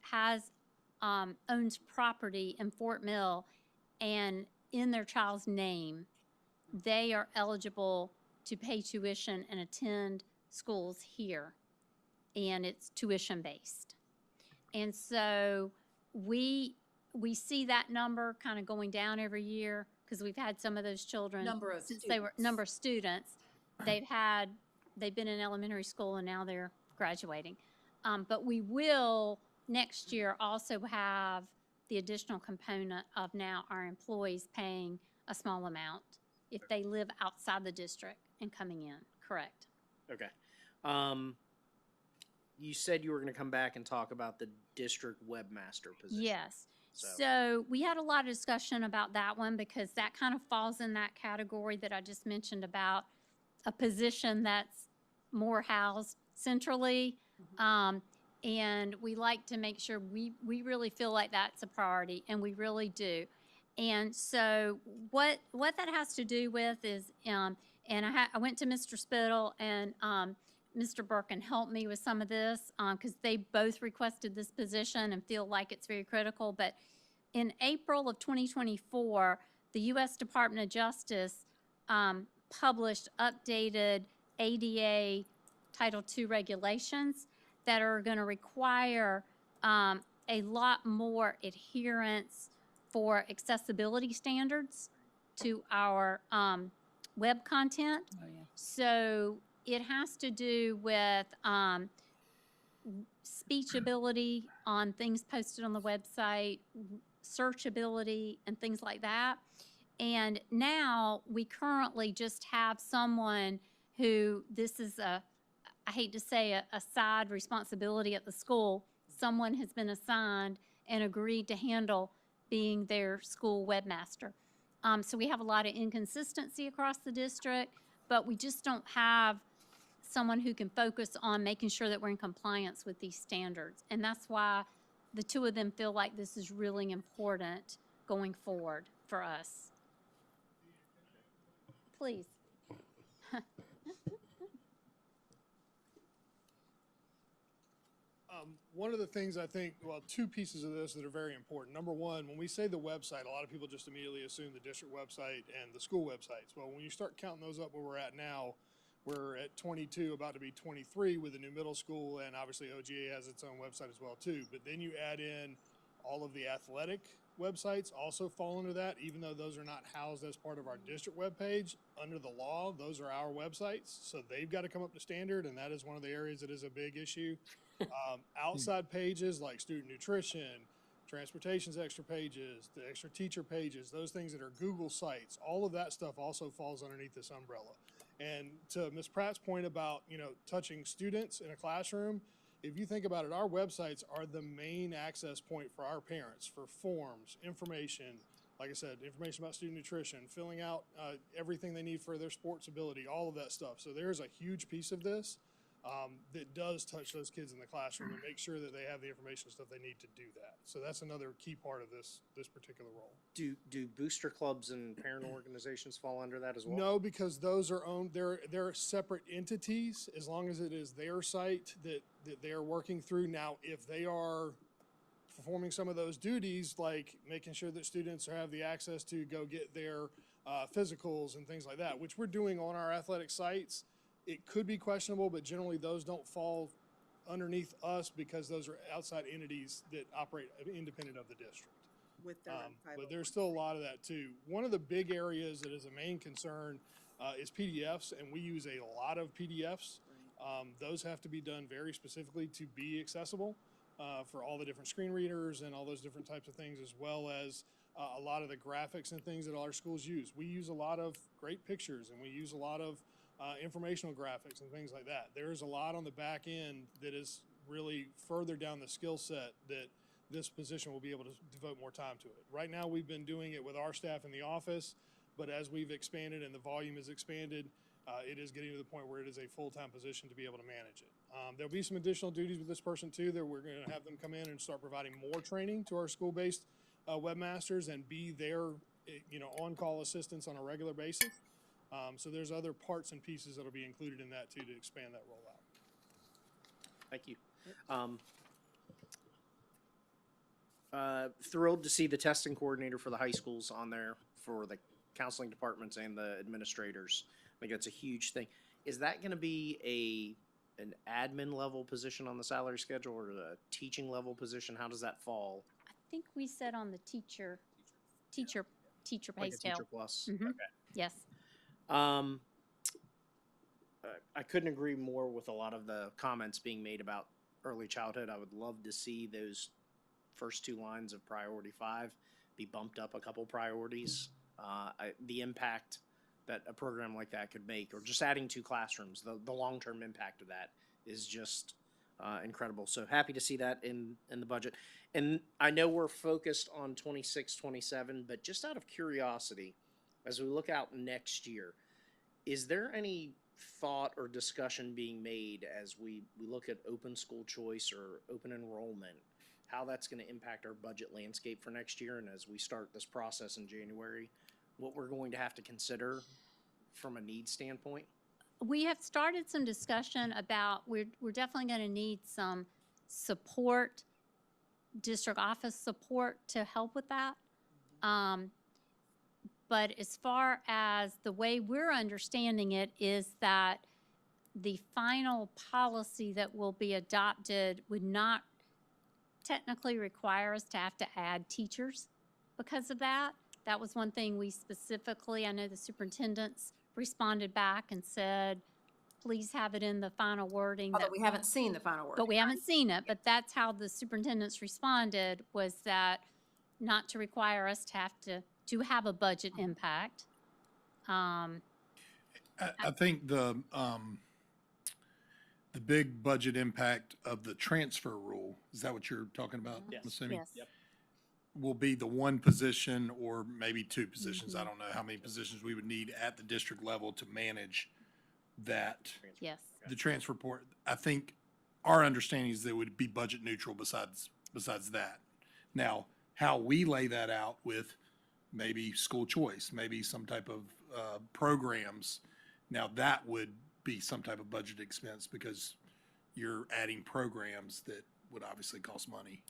owns property in Fort Mill and in their child's name, they are eligible to pay tuition and attend schools here, and it's tuition-based. And so we see that number kind of going down every year because we've had some of those children. Number of since they were students. Number of students. They've been in elementary school and now they're graduating. But we will next year also have the additional component of now our employees paying a small amount if they live outside the district and coming in, correct? Okay. You said you were going to come back and talk about the district webmaster position. Yes. So- So we had a lot of discussion about that one because that kind of falls in that category that I just mentioned about a position that's more housed centrally. And we like to make sure we really feel like that's a priority, and we really do. And so what that has to do with is, and I went to Mr. Spittle and Mr. Birkin helped me with some of this because they both requested this position and feel like it's very critical. But in April of 2024, the U.S. Department of Justice published updated ADA Title II regulations that are going to require a lot more adherence for accessibility standards to our web content. So it has to do with speech ability on things posted on the website, searchability, and things like that. And now we currently just have someone who, this is I hate to say a side responsibility at the school. Someone has been assigned and agreed to handle being their school webmaster. So we have a lot of inconsistency across the district, but we just don't have someone who can focus on making sure that we're in compliance with these standards. And that's why the two of them feel like this is really important going forward for us. Please. One of the things I think, well, two pieces of this that are very important. Number one, when we say the website, a lot of people just immediately assume the district website and the school websites. Well, when you start counting those up where we're at now, we're at 22, about to be 23 with the new middle school, and obviously OGA has its own website as well too. But then you add in all of the athletic websites also fall under that, even though those are not housed as part of our district webpage. Under the law, those are our websites, so they've got to come up to standard, and that is one of the areas that is a big issue. Outside pages like student nutrition, transportation's extra pages, the extra teacher pages, those things that are Google sites, all of that stuff also falls underneath this umbrella. And to Ms. Pratt's point about, touching students in a classroom, if you think about it, our websites are the main access point for our parents for forms, information, like I said, information about student nutrition, filling out everything they need for their sports ability, all of that stuff. So there's a huge piece of this. that does touch those kids in the classroom and make sure that they have the information and stuff they need to do that. So that's another key part of this particular role. Do booster clubs and parent organizations fall under that as well? No, because those are owned, they're separate entities, as long as it is their site that they are working through. Now, if they are performing some of those duties, like making sure that students have the access to go get their physicals and things like that, which we're doing on our athletic sites, it could be questionable, but generally those don't fall underneath us because those are outside entities that operate independent of the district. With their own But there's still a lot of that too. One of the big areas that is a main concern is PDFs, and we use a lot of PDFs. Those have to be done very specifically to be accessible for all the different screen readers and all those different types of things, as well as a lot of the graphics and things that our schools use. We use a lot of great pictures, and we use a lot of informational graphics and things like that. There's a lot on the back end that is really further down the skill set that this position will be able to devote more time to it. Right now, we've been doing it with our staff in the office, but as we've expanded and the volume is expanded, it is getting to the point where it is a full-time position to be able to manage it. There'll be some additional duties with this person too, that we're gonna have them come in and start providing more training to our school-based webmasters and be their, on-call assistants on a regular basis. So there's other parts and pieces that'll be included in that too to expand that rollout. Thank you. Thrilled to see the testing coordinator for the high schools on there for the counseling departments and the administrators. I think that's a huge thing. Is that going to be an admin level position on the salary schedule or a teaching level position? How does that fall? I think we said on the teacher pay Like a scale. teacher plus? Mhm. Okay. Yes. I couldn't agree more with a lot of the comments being made about early childhood. I would love to see those first two lines of priority 5 be bumped up a couple priorities. The impact that a program like that could make, or just adding 2 classrooms, the long-term impact of that is just incredible. So happy to see that in the budget. And I know we're focused on 26, 27, but just out of curiosity, as we look out next year, is there any thought or discussion being made as we look at open school choice or open enrollment, how that's going to impact our budget landscape for next year, and as we start this process in January, what we're going to have to consider from a need standpoint? We have started some discussion about, we're definitely going to need some support, district office support to help with that. But as far as the way we're understanding it is that the final policy that will be adopted would not technically require us to have to add teachers because of that. That was one thing we specifically, I know the superintendents responded back and said, please have it in the final wording. Although that- we haven't seen the final word. But we haven't seen it, but that's how the superintendents responded, was that not to require us to have a budget impact. I think the big budget impact of the transfer rule, is that what you're talking about? Yes. I'm assuming? Yes. Yep. Will be the one position or maybe 2 positions. I don't know how many positions we would need at the district level to manage that. Yes. The transfer report, I think our understanding is that it would be budget neutral besides that. Now, how we lay that out with maybe school choice, maybe some type of programs, now that would be some type of budget expense because you're adding programs that would obviously cost money.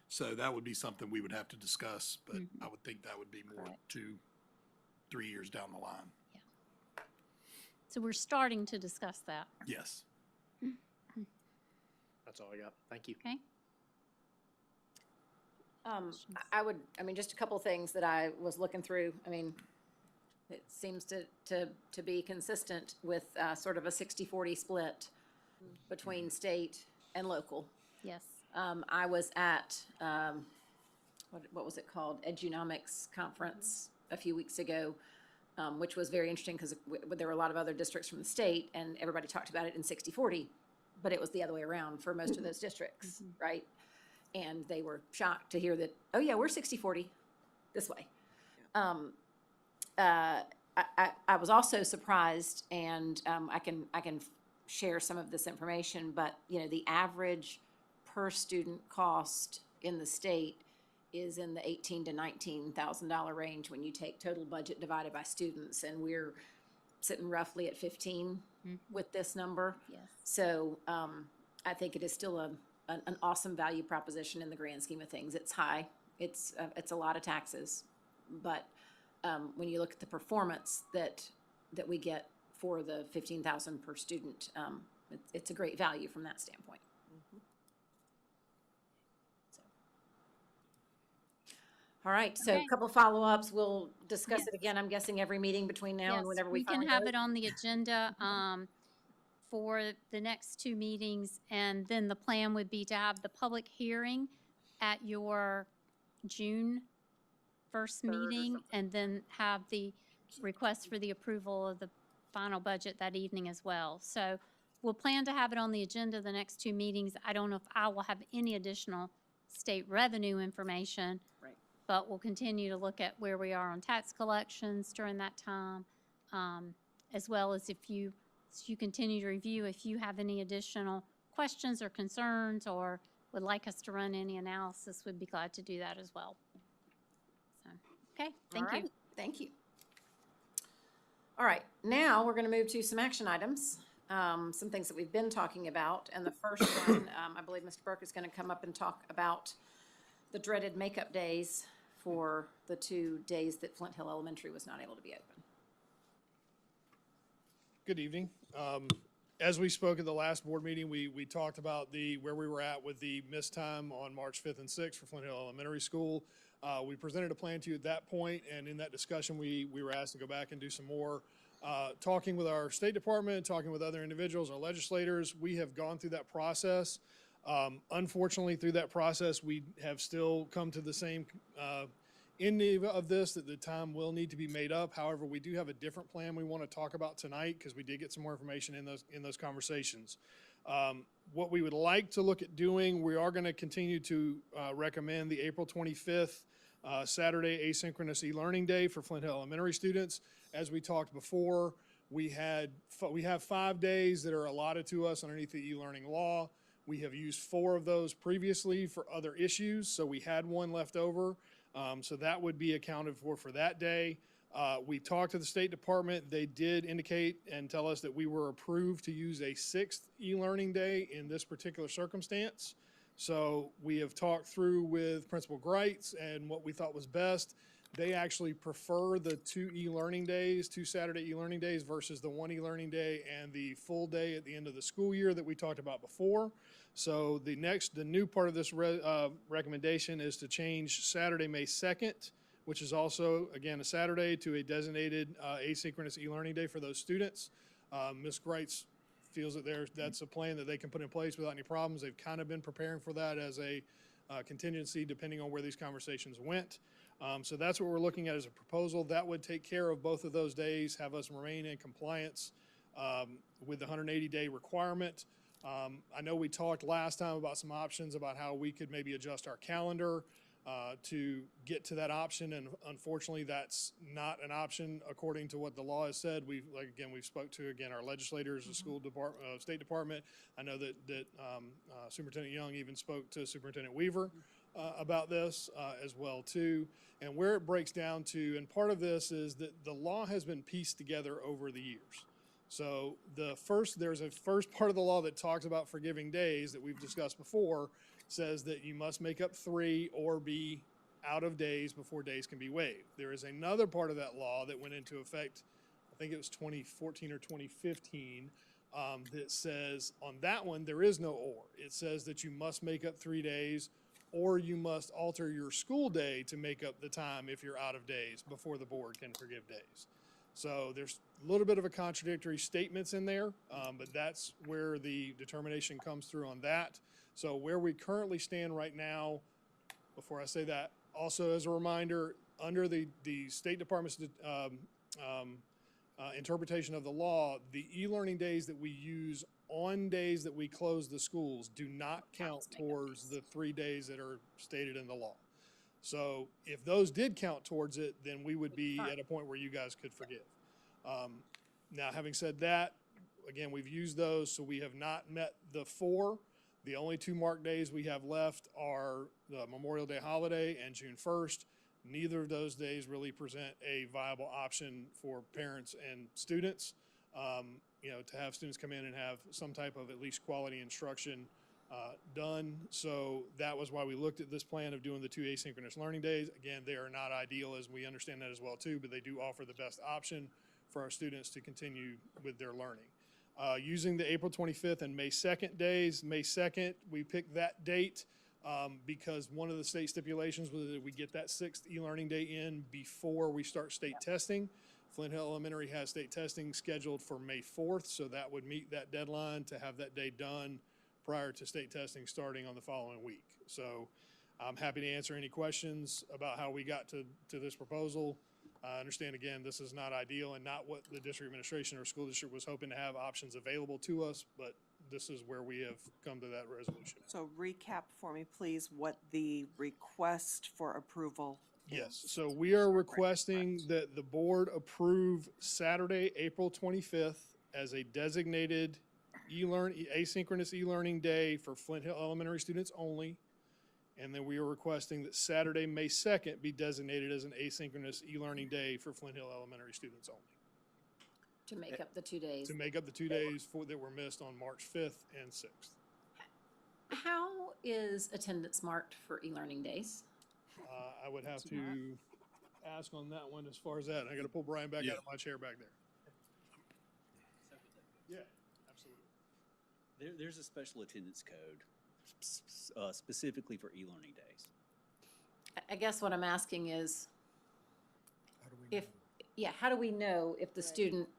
So that would be something we would have to discuss, but I would think that would be more Correct. 2-3 years down the line. So we're starting to discuss that, Yes. That's all I got. Thank you. okay? Just a couple of things that I was looking through. It seems to be consistent with sort of a 60-40 split between state and local. Yes. I was at, what was it called? Edunomics Conference a few weeks ago, which was very interesting because there were a lot of other districts from the state and everybody talked about it in 60-40, but it was the other way around for most of those districts, right? And they were shocked to hear that, oh yeah, we're 60-40 this way. I was also surprised, and I can share some of this information, but, you know, the average per student cost in the state is in the $18,000 to $19,000 range when you take total budget divided by students, and we're sitting roughly at 15 with this number. Yes. So I think it is still an awesome value proposition in the grand scheme of things. It's high, it's a lot of taxes, but when you look at the performance that we get for the 15,000 per student, it's a great value from that standpoint. All right, so a Okay. couple follow-ups. We'll discuss Yes. it again, I'm guessing, every meeting between now and Yes, whenever we can finally have vote. it on the agenda for the next two meetings, and then the plan would be to have the public hearing at your June first meeting, and then have the request for the approval of the final budget that evening as well. So we'll plan to have it on the agenda the next two meetings. I don't know if I will have any additional state revenue information. Right. But we'll continue to look at where we are on tax collections during that time, as well as if you continue to review, if you have any additional questions or concerns or would like us to run any analysis, we'd be glad to do that as well. So, okay, thank All you. right, thank you. All right, now we're going to move to some action items, some things that we've been talking about. And the first one, I believe Mr. Burke is going to come up and talk about the dreaded makeup days for the 2 days that Flint Hill Elementary was not able to be open. Good evening. As we spoke at the last board meeting, we talked about where we were at with the missed time on March 5th and 6th for Flint Hill Elementary School. We presented a plan to you at that point, and in that discussion, we were asked to go back and do some more talking with our State Department, talking with other individuals, our legislators. We have gone through that process. Unfortunately, through that process, we have still come to the same end of this, that the time will need to be made up. However, we do have a different plan we want to talk about tonight, because we did get some more information in those conversations. What we would like to look at doing, we are going to continue to recommend the April 25th Saturday asynchronous e-learning day for Flint Hill Elementary students. As we talked before, we have 5 days that are allotted to us underneath the e-learning law. We have used 4 of those previously for other issues, so we had 1 left over. So that would be accounted for that day. We talked to the State Department. They did indicate and tell us that we were approved to use a 6th e-learning day in this particular circumstance. So we have talked through with Principal Greitz and what we thought was best. They actually prefer the 2 e-learning days, 2 Saturday e-learning days versus the 1 e-learning day and the full day at the end of the school year that we talked about before. So the new part of this recommendation is to change Saturday, May 2nd, which is also, again, a Saturday, to a designated asynchronous e-learning day for those students. Ms. Greitz feels that that's a plan that they can put in place without any problems. They've kind of been preparing for that as a contingency depending on where these conversations went. So that's what we're looking at as a proposal. That would take care of both of those days, have us remain in compliance with the 180-day requirement. I know we talked last time about some options about how we could maybe adjust our calendar to get to that option, and unfortunately, that's not an option according to what the law has said. We've spoke to our legislators, the school department, State Department. I know that Superintendent Young even spoke to Superintendent Weaver about this as well too. And where it breaks down to, and part of this is that the law has been pieced together over the years. So there's a first part of the law that talks about forgiving days that we've discussed before, says that you must make up 3 or be out of days before days can be waived. There is another part of that law that went into effect, I think it was 2014 or 2015, that says on that one, there is no or. It says that you must make up 3 days, or you must alter your school day to make up the time if you're out of days before the board can forgive days. So there's a little bit of a contradictory statements in there, but that's where the determination comes through on that. So where we currently stand right now, before I say that, also as a reminder, under the State Department's interpretation of the law, the e-learning days that we use on days that we close the schools do not count towards the 3 days that are stated in the law. So if those did count towards it, then we would be at a point where you guys could forgive. Now, having said that, again, we've used those, so we have not met the 4. The only 2 marked days we have left are the Memorial Day holiday and June 1st. Neither of those days really present a viable option for parents and students. To have students come in and have some type of at least quality instruction done. So that was why we looked at this plan of doing the 2 asynchronous learning days. Again, they are not ideal, as we understand that as well too, but they do offer the best option for our students to continue with their learning. Using the April 25th and May 2nd days, May 2nd, we picked that date because one of the state stipulations was that we get that 6th e-learning day in before we start state testing. Flint Hill Elementary has state testing scheduled for May 4th, so that would meet that deadline to have that day done prior to state testing starting on the following week. So I'm happy to answer any questions about how we got to this proposal. I understand, again, this is not ideal and not what the district administration or school district was hoping to have options available to us, but this is where we have come to that resolution. So recap for me, please, what the request for approval is. Yes, so we are requesting that the board approve Saturday, April 25th as a designated asynchronous e-learning day for Flint Hill Elementary students only. And then we are requesting that Saturday, May 2nd be designated as an asynchronous e-learning day for Flint Hill Elementary students only. To make up the 2 days. To make up the 2 days that were missed on March 5th and 6th. How is attendance marked for e-learning days? I would have to ask on that one as far as that. I got to pull Brian back out of my chair back there. Yeah, absolutely. There's a special attendance code specifically for e-learning days. I guess what I'm asking is, how do we know if the student,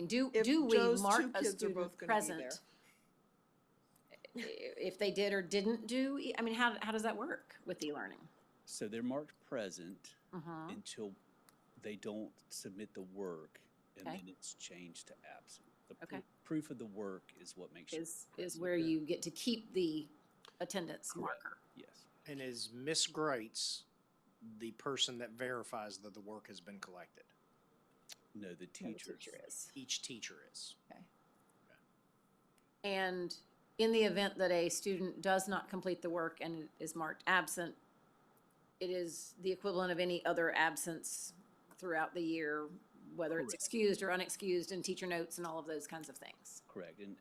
do If we Joe's mark two a kids are student both gonna be present? If they did or didn't do, how does that work with e-learning? So they're marked present Mhm. until they don't submit the work, and Okay. then it's changed to absent. The Okay. proof of the work is what makes it Is present. where you get to keep the attendance marker. Yes. And is Miss Greitz the person that verifies that the work has been collected? No, the No, the teachers. teacher is. Each teacher is. And in the event that a student does not complete the work and is marked absent, it is the equivalent of any other absence throughout the year, whether it's Correct. excused or unexcused, and teacher notes and all of those kinds of things. Correct. And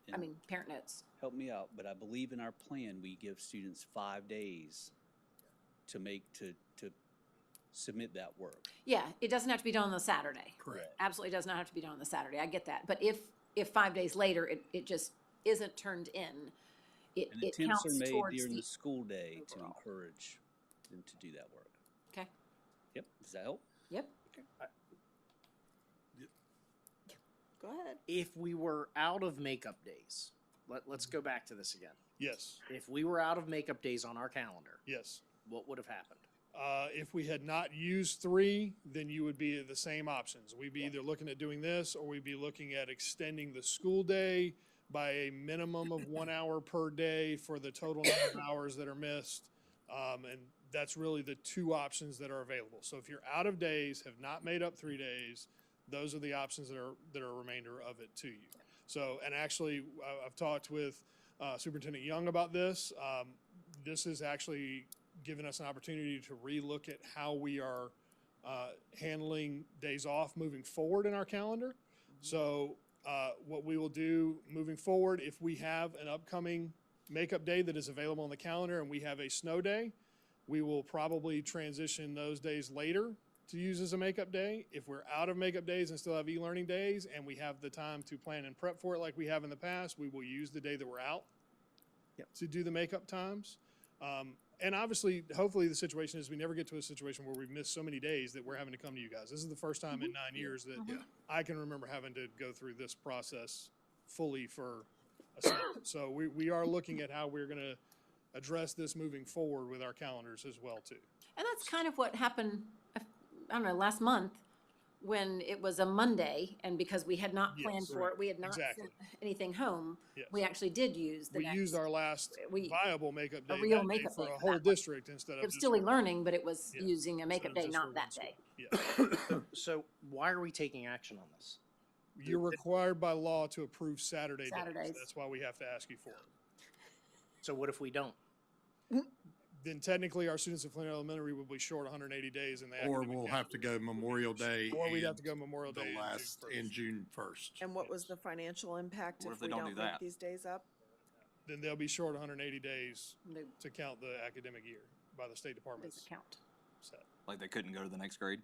Parent notes. help me out, but I believe in our plan, we give students 5 days to submit that work. Yeah, it doesn't have to be done on the Saturday. Correct. Absolutely does not have to be done on the Saturday. I get that. But if 5 days later, it just isn't turned in, it And attempts counts are made towards during the. the school day to overall. encourage them to do that work. Okay, Yep, does that help? yep. Go ahead. If we were out of makeup days, let's go back to this again. Yes, If we were out of makeup days on our calendar, yes. what would have happened? If we had not used 3, then you would be the same options. We'd be either looking at doing this, or we'd be looking at extending the school day by a minimum of 1 hour per day for the total number of hours that are missed. And that's really the 2 options that are available. So if you're out of days, have not made up 3 days, those are the options that are a remainder of it to you. So, and actually, I've talked with Superintendent Young about this. This is actually given us an opportunity to relook at how we are handling days off moving forward in our calendar. So what we will do moving forward, if we have an upcoming makeup day that is available on the calendar and we have a snow day, we will probably transition those days later to use as a makeup day. If we're out of makeup days and still have e-learning days and we have the time to plan and prep for it like we have in the past, we will use the day that we're out to do the makeup times. And obviously, hopefully the situation is we never get to a situation where we've missed so many days that we're having to come to you guys. This is the first time in 9 years that I can remember having to go through this process fully for a second. So we are looking at how we're going to address this moving forward with our calendars as well, too. And that's kind of what happened, I don't know, last month, when it was a Monday, and because we had not planned Yes, for it, we had not exactly. sent anything home, Yes. we actually did use the We next. used our last we- viable makeup a day real that day makeup for day a for whole that one. district instead of It was just still for- e-learning, but it was Yeah. using a makeup of day, just not for that one day. school. Yeah. So why are we taking action on this? You're required by law to approve Saturday days. Saturdays. That's why we have to ask you for it. So what if we don't? Then technically, our students at Flint Elementary will be short 180 days in the Or academic we'll calendar. have to go Memorial Day. Or we'd have and to go Memorial the Day in last, June in 1st. June 1st. And what was the financial impact What if if they we don't don't do make that? these days up? Then they'll be short 180 days No, to count the academic year by the State Department's doesn't count. set. Like they couldn't go to the next grade?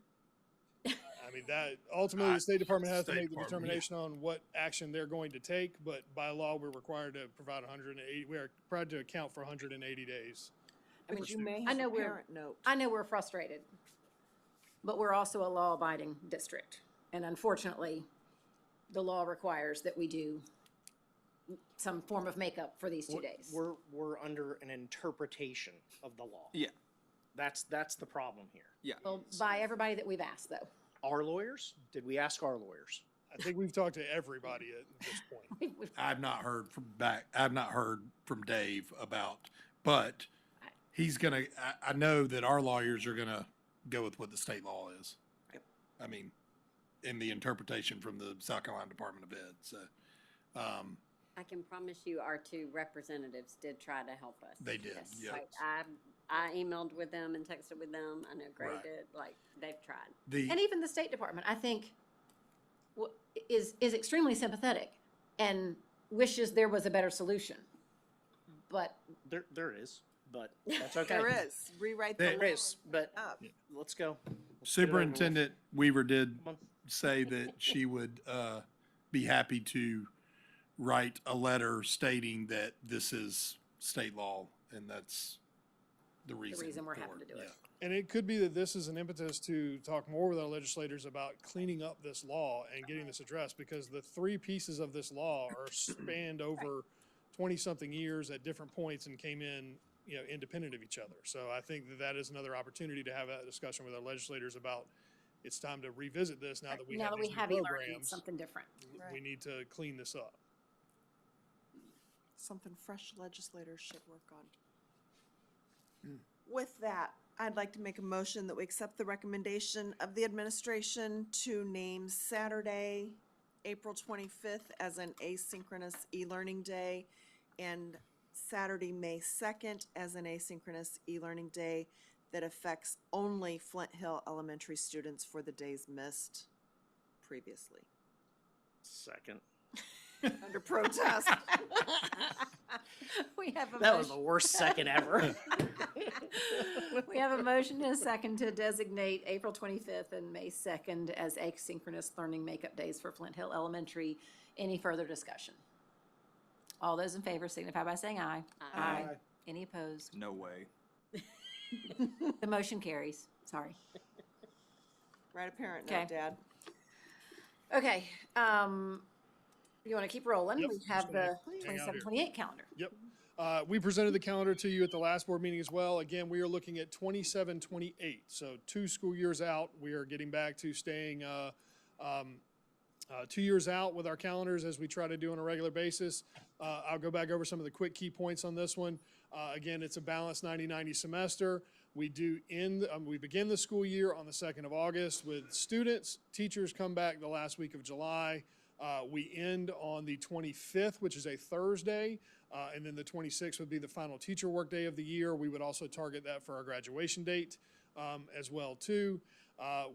I mean, that, ultimately, the State Department has to State make the Department, yeah. determination on what action they're going to take, but by law, we're required to provide 180, we are required to account for 180 days. I mean, But you may I have know a we're- parent note. I know we're frustrated, but we're also a law-abiding district. And unfortunately, the law requires that we do some form of makeup for these 2 days. We're under an interpretation of the law. Yeah. That's the problem here. Yeah. Well, by everybody that we've asked, though. Our lawyers? Did we ask our lawyers? I think we've talked to everybody at this point. I've not heard from Dave about, but he's gonna, I know that our lawyers are gonna go with what the state law is. I mean, in the interpretation from the South Carolina Department of Ed, so, I can promise you our two representatives did try to help us. They did, Yes. yeah. Like, I emailed with them and texted with them. I know Gray Right. did, like, they've tried. And even the State Department, I think, is extremely sympathetic and wishes there was a better solution. But There is, but that's okay. There is. Rewrite the There law. There is, but Up. let's go. Let's get it over with. Superintendent Weaver did Come on. say that she would, be happy to write a letter stating that this is state law, and that's the reason. reason we're for having to do it. And it could be that this is an impetus to talk more with our legislators about cleaning up this law and getting this addressed, because the three pieces of this law are spanned over 20-something years at different points and came in, independent of each other. So I think that is another opportunity to have a discussion with our legislators about, it's time to revisit this now that we now have that we these have new e-learning, programs. something different. We need to clean this up. Something fresh legislators should work on. With that, I'd like to make a motion that we accept the recommendation of the administration to name Saturday, April 25th as an asynchronous e-learning day and Saturday, May 2nd as an asynchronous e-learning day that affects only Flint Hill Elementary students for the days missed previously. Second. Under protest. We have a That was the motion, worst second ever. we have a motion and a second to designate April 25th and May 2nd as asynchronous learning makeup days for Flint Hill Elementary. Any further discussion? All those in favor signify by saying aye. Aye. Any opposed? No way. The motion carries. Sorry. Write a parent Okay. note, Dad. Okay, you want to keep rolling? Yep, We just have gonna the hang out here. 27-28 calendar. Yep. We presented the calendar to you at the last board meeting as well. Again, we are looking at 27, 28. So 2 school years out, we are getting back to staying 2 years out with our calendars as we try to do on a regular basis. I'll go back over some of the quick key points on this one. Again, it's a balanced 90-90 semester. We begin the school year on the 2nd of August with students. Teachers come back the last week of July. We end on the 25th, which is a Thursday, and then the 26th would be the final teacher workday of the year. We would also target that for our graduation date as well too.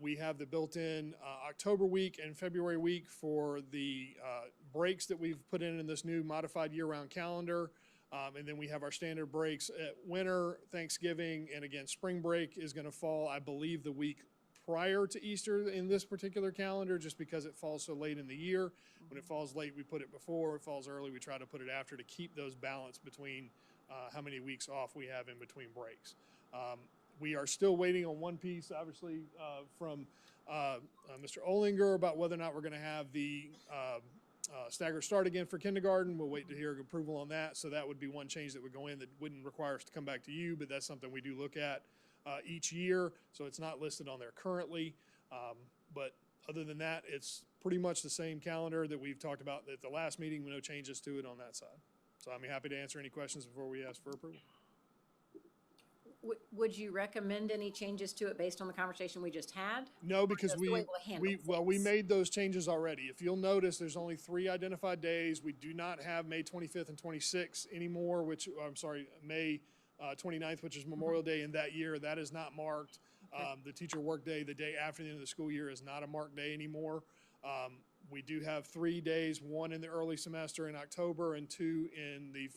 We have the built-in October week and February week for the breaks that we've put in this new modified year-round calendar. And then we have our standard breaks at winter, Thanksgiving, and again, spring break is going to fall, I believe, the week prior to Easter in this particular calendar, just because it falls so late in the year. When it falls late, we put it before. It falls early, we try to put it after to keep those balance between how many weeks off we have in between breaks. We are still waiting on one piece, obviously, from Mr. Olinger about whether or not we're going to have the staggered start again for kindergarten. We'll wait to hear approval on that. So that would be one change that would go in that wouldn't require us to come back to you, but that's something we do look at each year. So it's not listed on there currently. But other than that, it's pretty much the same calendar that we've talked about at the last meeting, with no changes to it on that side. So I'm happy to answer any questions before we ask for approval. Would you recommend any changes to it based on the conversation we just had? No, because That's the way we'll handle we things. made those changes already. If you'll notice, there's only 3 identified days. We do not have May 25th and 26th anymore, which, I'm sorry, May 29th, which is Memorial Day in that year. That is not marked. The teacher workday, the day after the end of the school year, is not a marked day anymore. We do have 3 days, 1 in the early semester in October and 2 in the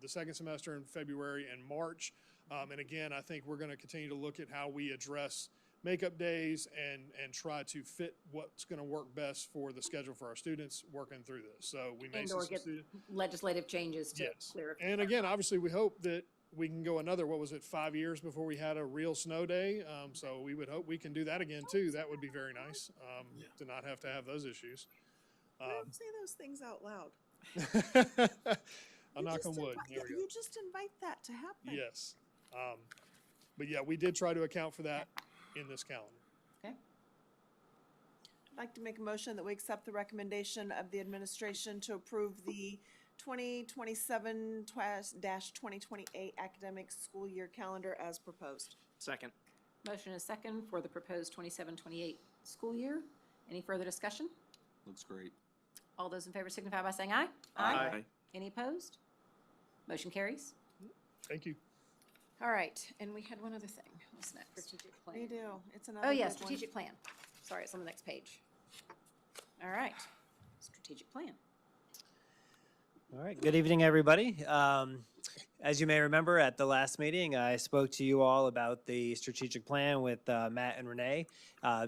second semester in February and March. And again, I think we're going to continue to look at how we address makeup days and try to fit what's going to work best for the schedule for our students working through this. So we may see And/or some get student. legislative changes to Yes. clear. And again, obviously, we hope that we can go another, what was it, 5 years before we had a real snow day. So we would hope we can do that again too. That would be very nice, to not have to have those issues. Don't say those things out loud. I'll knock on wood. There we go. You just invite that to happen. Yes. But yeah, we did try to account for that in this calendar. Okay. I'd like to make a motion that we accept the recommendation of the administration to approve the 2027-2028 academic school year calendar as proposed. Second. Motion is second for the proposed 27-28 school year. Any further discussion? Looks great. All those in favor signify by saying aye. Aye. Any opposed? Motion carries. Thank you. All right, and we had one other thing. What's next? Strategic plan. We do. It's another Oh, yeah, good one. strategic plan. Sorry, it's on the next page. All right, strategic plan. All right, good evening, everybody. As you may remember, at the last meeting, I spoke to you all about the strategic plan with Matt and Renee.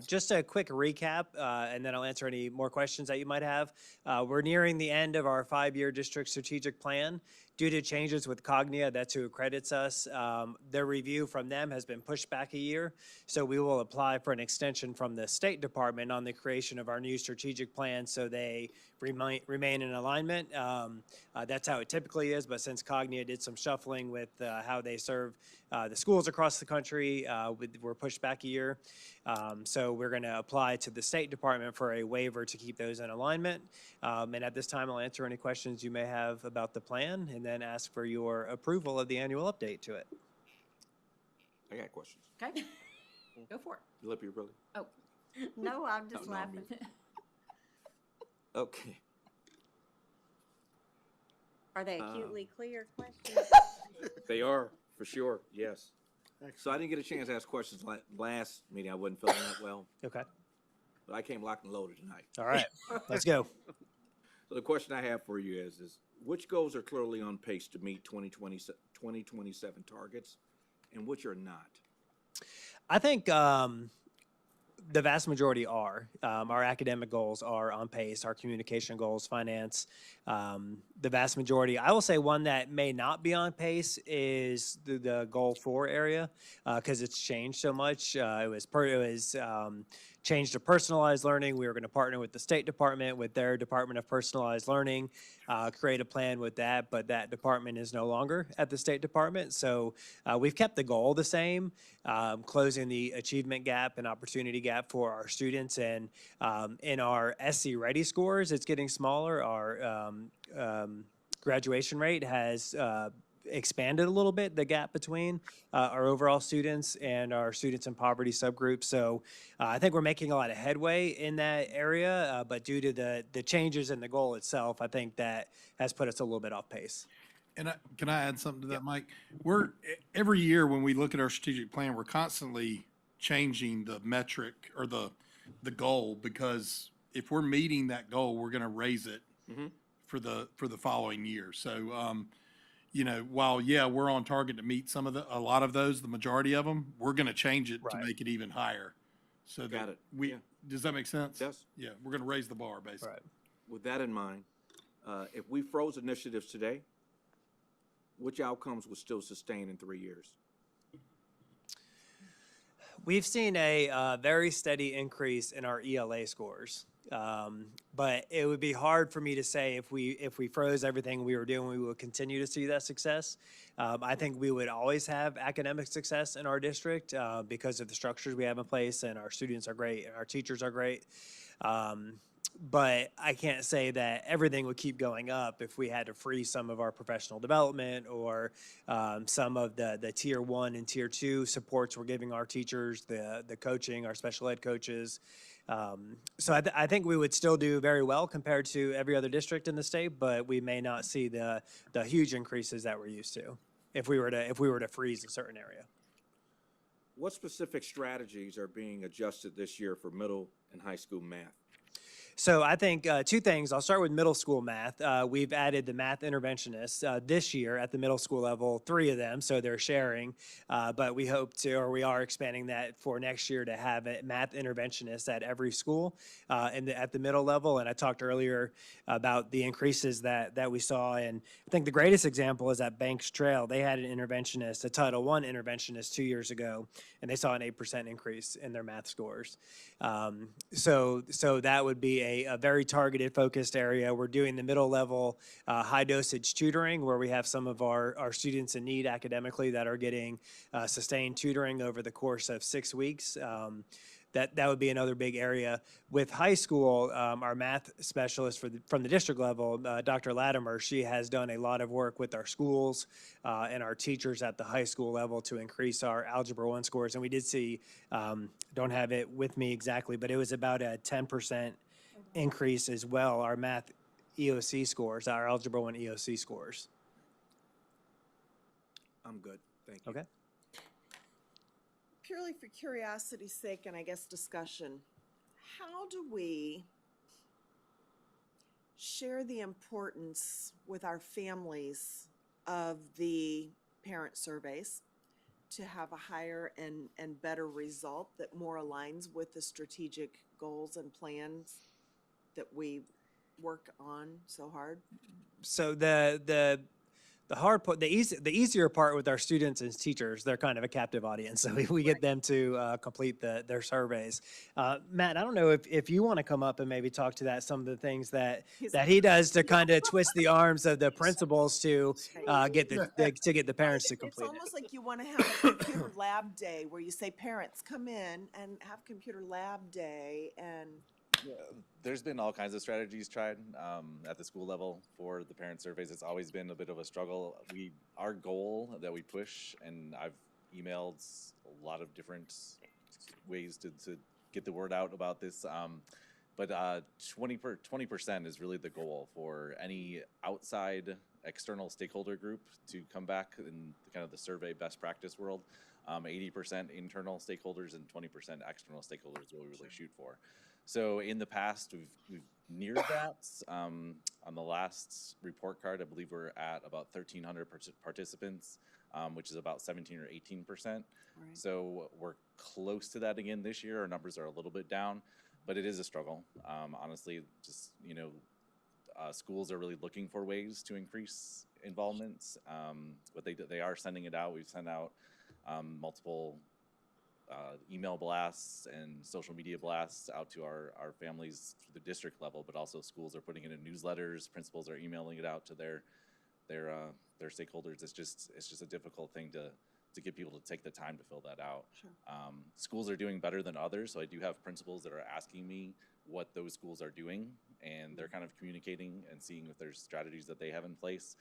Just a quick recap, and then I'll answer any more questions that you might have. We're nearing the end of our 5-year district strategic plan. Due to changes with Cognia, that's who accredits us. Their review from them has been pushed back a year, so we will apply for an extension from the State Department on the creation of our new strategic plan so they remain in alignment. That's how it typically is, but since Cognia did some shuffling with how they serve the schools across the country, we're pushed back a year. So we're going to apply to the State Department for a waiver to keep those in alignment. And at this time, I'll answer any questions you may have about the plan and then ask for your approval of the annual update to it. I got questions. Okay, go for it. Lippy, really? Oh, No, I'm just No, I'm laughing. Okay. Are they Um, acutely clear questions? They are, for sure, yes. So I didn't get a chance to ask questions last meeting. I wasn't feeling that well, Okay. but I came locked and loaded tonight. All right, let's go. So the question I have for you is which goals are clearly on pace to meet 2027 targets and which are not? I think the vast majority are. Our academic goals are on pace, our communication goals, finance. The vast majority, I will say one that may not be on pace is the goal 4 area because it's changed so much. It was changed to personalized learning. We were going to partner with the State Department, with their Department of Personalized Learning, create a plan with that, but that department is no longer at the State Department. So we've kept the goal the same, closing the achievement gap and opportunity gap for our students. And in our SC Ready scores, it's getting smaller. Our graduation rate has expanded a little bit, the gap between our overall students and our students in poverty subgroups. So I think we're making a lot of headway in that area, but due to the changes in the goal itself, I think that has put us a little bit off pace. And can I add something to that, Mike? Every year when we look at our strategic plan, we're constantly changing the metric or the goal, because if we're meeting that goal, we're going to raise it for the following year. So, while we're on target to meet a lot of those, the majority of them, we're going to change it to Right. make it even higher. So Got that it. Yeah. does that make sense? Yes. Yeah, we're going to raise the bar basically. Right. With that in mind, if we froze initiatives today, which outcomes would still sustain in 3 years? We've seen a very steady increase in our ELA scores. But it would be hard for me to say if we froze everything we were doing, we would continue to see that success. I think we would always have academic success in our district because of the structures we have in place, and our students are great and our teachers are great. but I can't say that everything would keep going up if we had to freeze some of our professional development or some of the tier 1 and tier 2 supports we're giving our teachers, the coaching, our special ed coaches. So I think we would still do very well compared to every other district in the state, but we may not see the huge increases that we're used to if we were to freeze a certain area. What specific strategies are being adjusted this year for middle and high school math? So I think two things. I'll start with middle school math. We've added the math interventionists this year at the middle school level, 3 of them, so they're sharing. But we hope to, or we are expanding that for next year to have a math interventionist at every school at the middle level. And I talked earlier about the increases that we saw. And I think the greatest example is at Banks Trail. They had an interventionist, a Title I interventionist 2 years ago, and they saw an 8% increase in their math scores. So that would be a very targeted, focused area. We're doing the middle level high dosage tutoring where we have some of our students in need academically that are getting sustained tutoring over the course of 6 weeks. That would be another big area. With high school, our math specialist from the district level, Dr. Latimer, she has done a lot of work with our schools and our teachers at the high school level to increase our Algebra 1 scores. And we did see, don't have it with me exactly, but it was about a 10% increase as well, our math EOC scores, our Algebra 1 EOC scores. I'm good, thank you. Okay. Purely for curiosity's sake and I guess discussion, how do we share the importance with our families of the parent surveys to have a higher and better result that more aligns with the strategic goals and plans that we work on so hard? So the hard part, the easier part with our students and teachers, they're kind of a captive audience. So we get them to complete their surveys. Matt, I don't know if you want to come up and maybe talk to some of the things that he does to kind of twist the arms of the principals to get the parents to complete It's almost like you want to have a computer lab day where you say, parents, come in and have computer lab day and. There's been all kinds of strategies tried at the school level for the parent surveys. It's always been a bit of a struggle. Our goal that we push, and I've emailed a lot of different ways to get the word out about this, but 20% is really the goal for any outside external stakeholder group to come back in kind of the survey best practice world. 80% internal stakeholders and 20% external stakeholders is what we really shoot for. So in the past, we've neared that. On the last report card, I believe we're at about 1,300 participants, which is about 17 or 18%. Right. So we're close to that again this year. Our numbers are a little bit down, but it is a struggle. Honestly, just, schools are really looking for ways to increase involvement, but they are sending it out. We've sent out multiple email blasts and social media blasts out to our families through the district level, but also schools are putting it in newsletters. Principals are emailing it out to their stakeholders. It's just a difficult thing to get people to take the time to fill that out. Sure. Schools are doing better than others, so I do have principals that are asking me what those schools are doing, and they're kind of communicating and seeing if there's strategies that they have in place.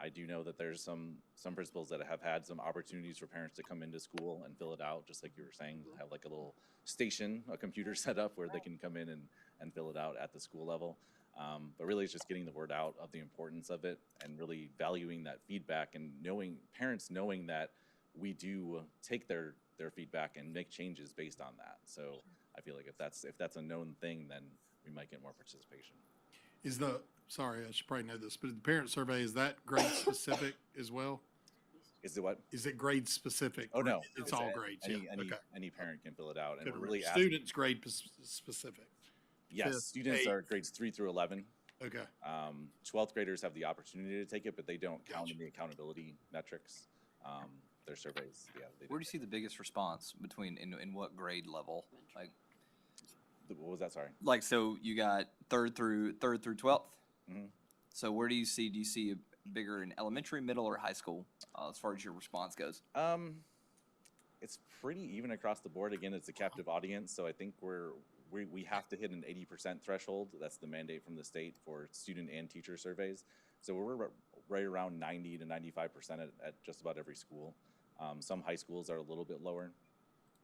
I do know that there's some principals that have had some opportunities for parents to come into school and fill it out, just like you were saying, have like a little station, a computer set up where they can come in and fill it out at the school level. But really it's just getting the word out of the importance of it and really valuing that feedback and parents knowing that we do take their feedback and make changes based on that. So I feel like if that's a known thing, then we might get more participation. Sorry, I should probably know this, but the parent survey, is that grade specific as well? Is it what? Is it grade specific? Oh, no. It's all grades. Any parent can fill it out. And really students grade specific. Yes, students are grades 3 through 11. Okay. 12th graders have the opportunity to take it, but they don't count in the accountability metrics. Their surveys, Where do you see the biggest response in what grade level? Like, what was that? Sorry. Like, so you got third through 12th. Mm-hmm. So where do you see a bigger in elementary, middle, or high school as far as your response goes? It's pretty even across the board. Again, it's a captive audience, so I think we're we have to hit an 80% threshold. That's the mandate from the state for student and teacher surveys. So we're right around 90 to 95% at just about every school. Some high schools are a little bit lower,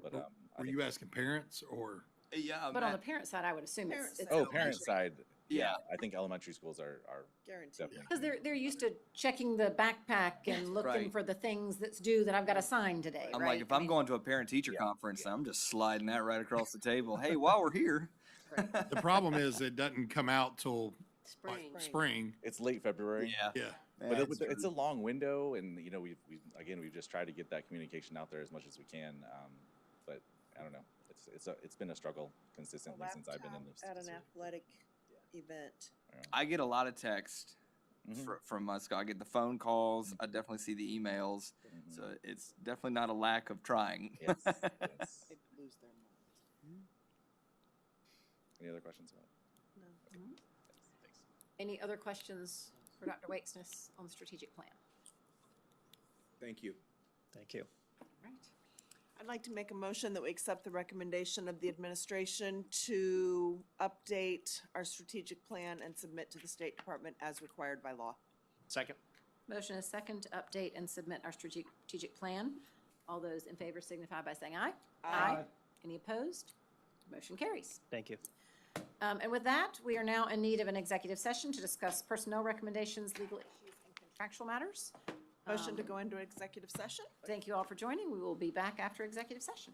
but I Were think- you asking parents or? Yeah, But on the Matt, parent side, I would assume Parent it's. side. Oh, parent side. Yeah. I think elementary schools are Guaranteed. definitely. Because they're used to checking the backpack and looking Right. for the things that's due that I've got to sign today, I'm right? like, if I I'm mean, going to a parent-teacher conference, I'm just sliding that right across the table. Hey, while we're here. The problem is it doesn't come out till like Spring. spring. It's late February. Yeah. Yeah. But That's it's a true. long window, and you know we've just tried to get that communication out there as much as we can. But I don't know, it's been a struggle consistently since I've been in this. At an athletic event. I get a lot of text Mhm. from my school. I get the phone calls. I definitely see the emails. So it's definitely not a lack of trying. Yes, yes. They'd lose their mind. Any other questions? Any other questions for Dr. Wakesness on the strategic plan? Thank you. Thank you. Right. I'd like to make a motion that we accept the recommendation of the administration to update our strategic plan and submit to the State Department as required by law. Second. Motion is second to update and submit our strategic plan. All those in favor signify by saying aye. Aye. Any opposed? Motion carries. Thank you. And with that, we are now in need of an executive session to discuss personnel recommendations, legal issues, and contractual matters. Motion to go into executive session? Thank you all for joining. We will be back after executive session.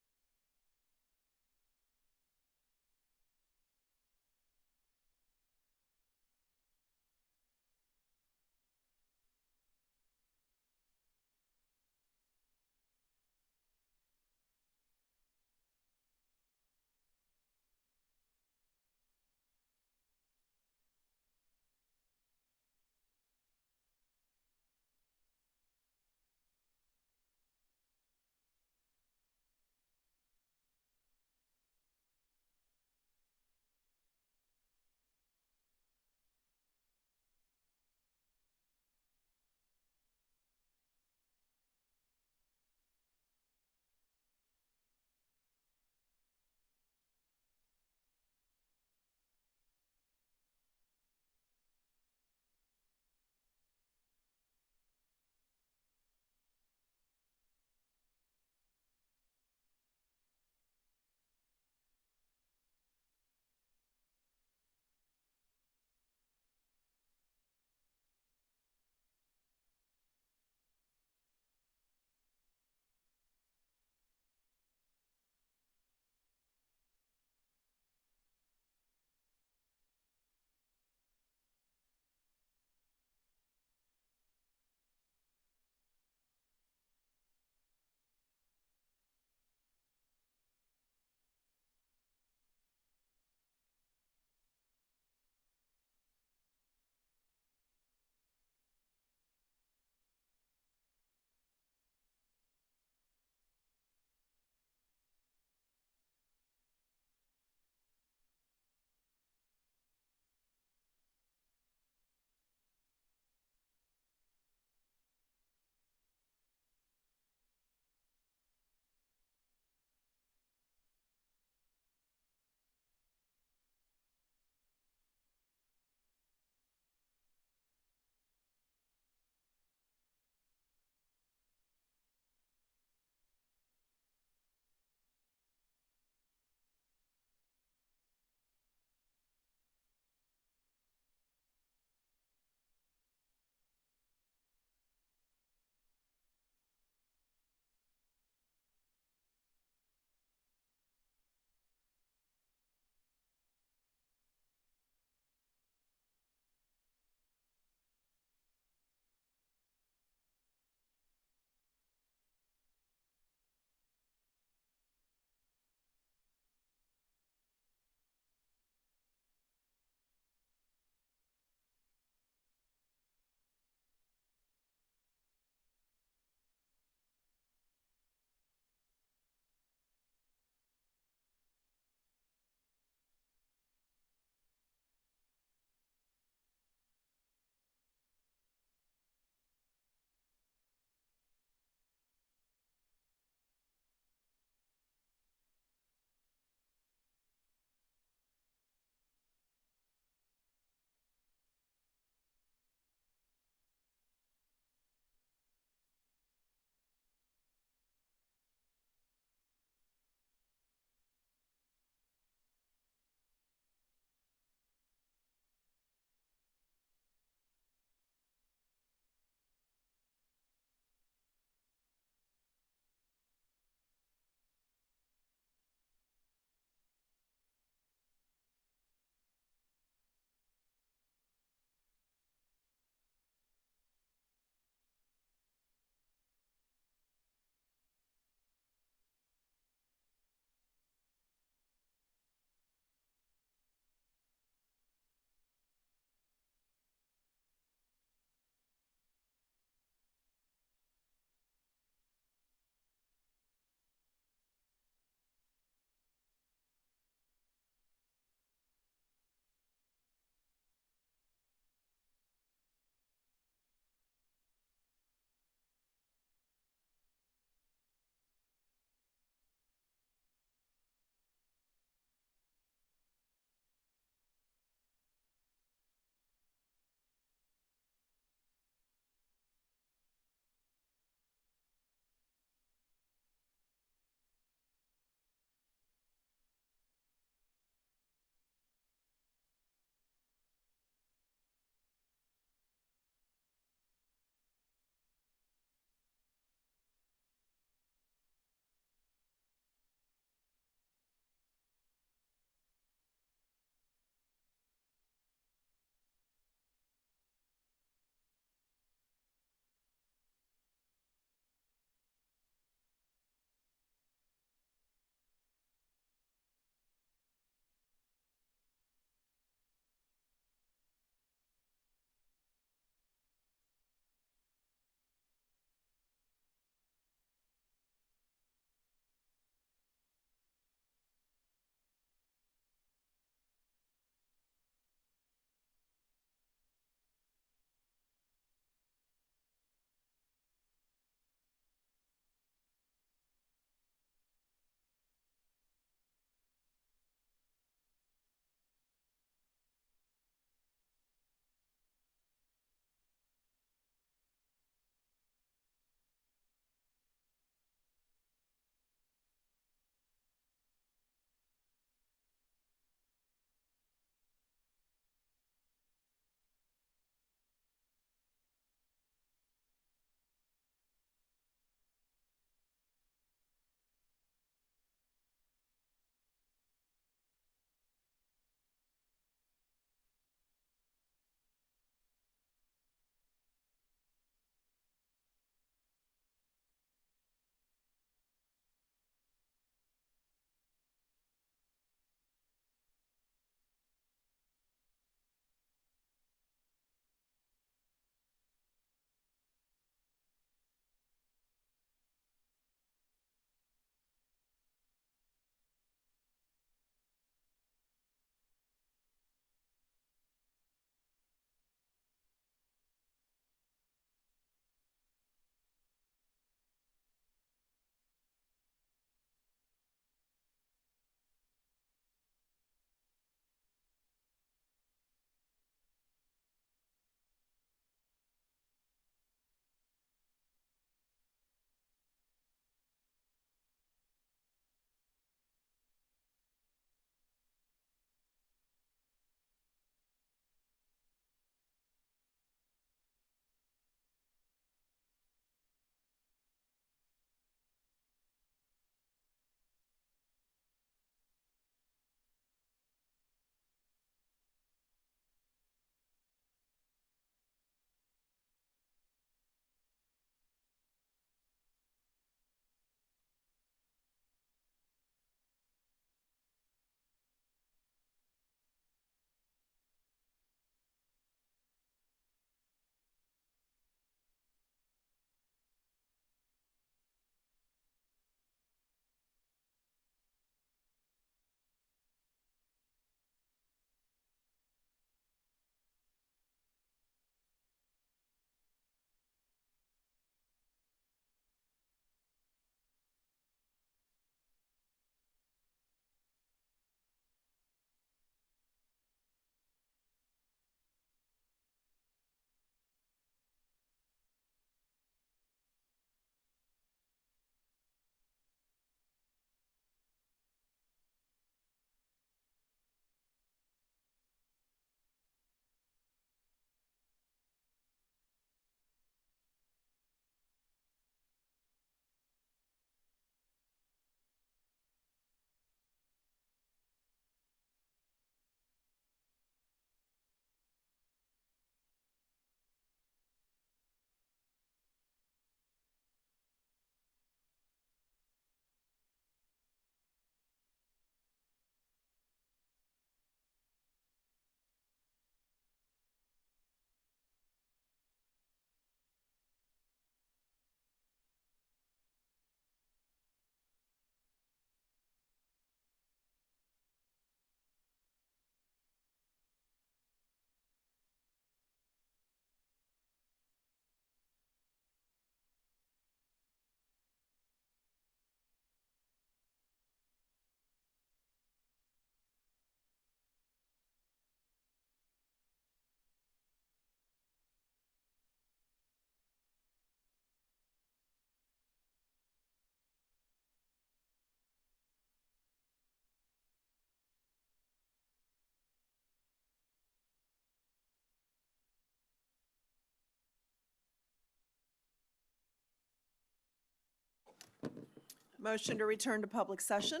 Motion to return to public session?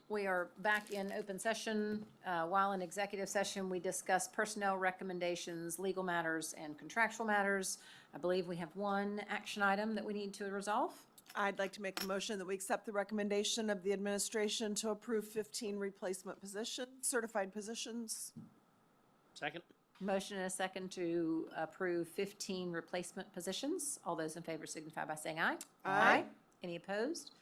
We are back in open session. While in executive session, we discussed personnel recommendations, legal matters, and contractual matters. I believe we have one action item that we need to resolve. I'd like to make a motion that we accept the recommendation of the administration to approve 15 replacement positions, certified positions. Second? Motion and a second to approve 15 replacement positions. All those in favor signify by saying aye. Aye. Any opposed?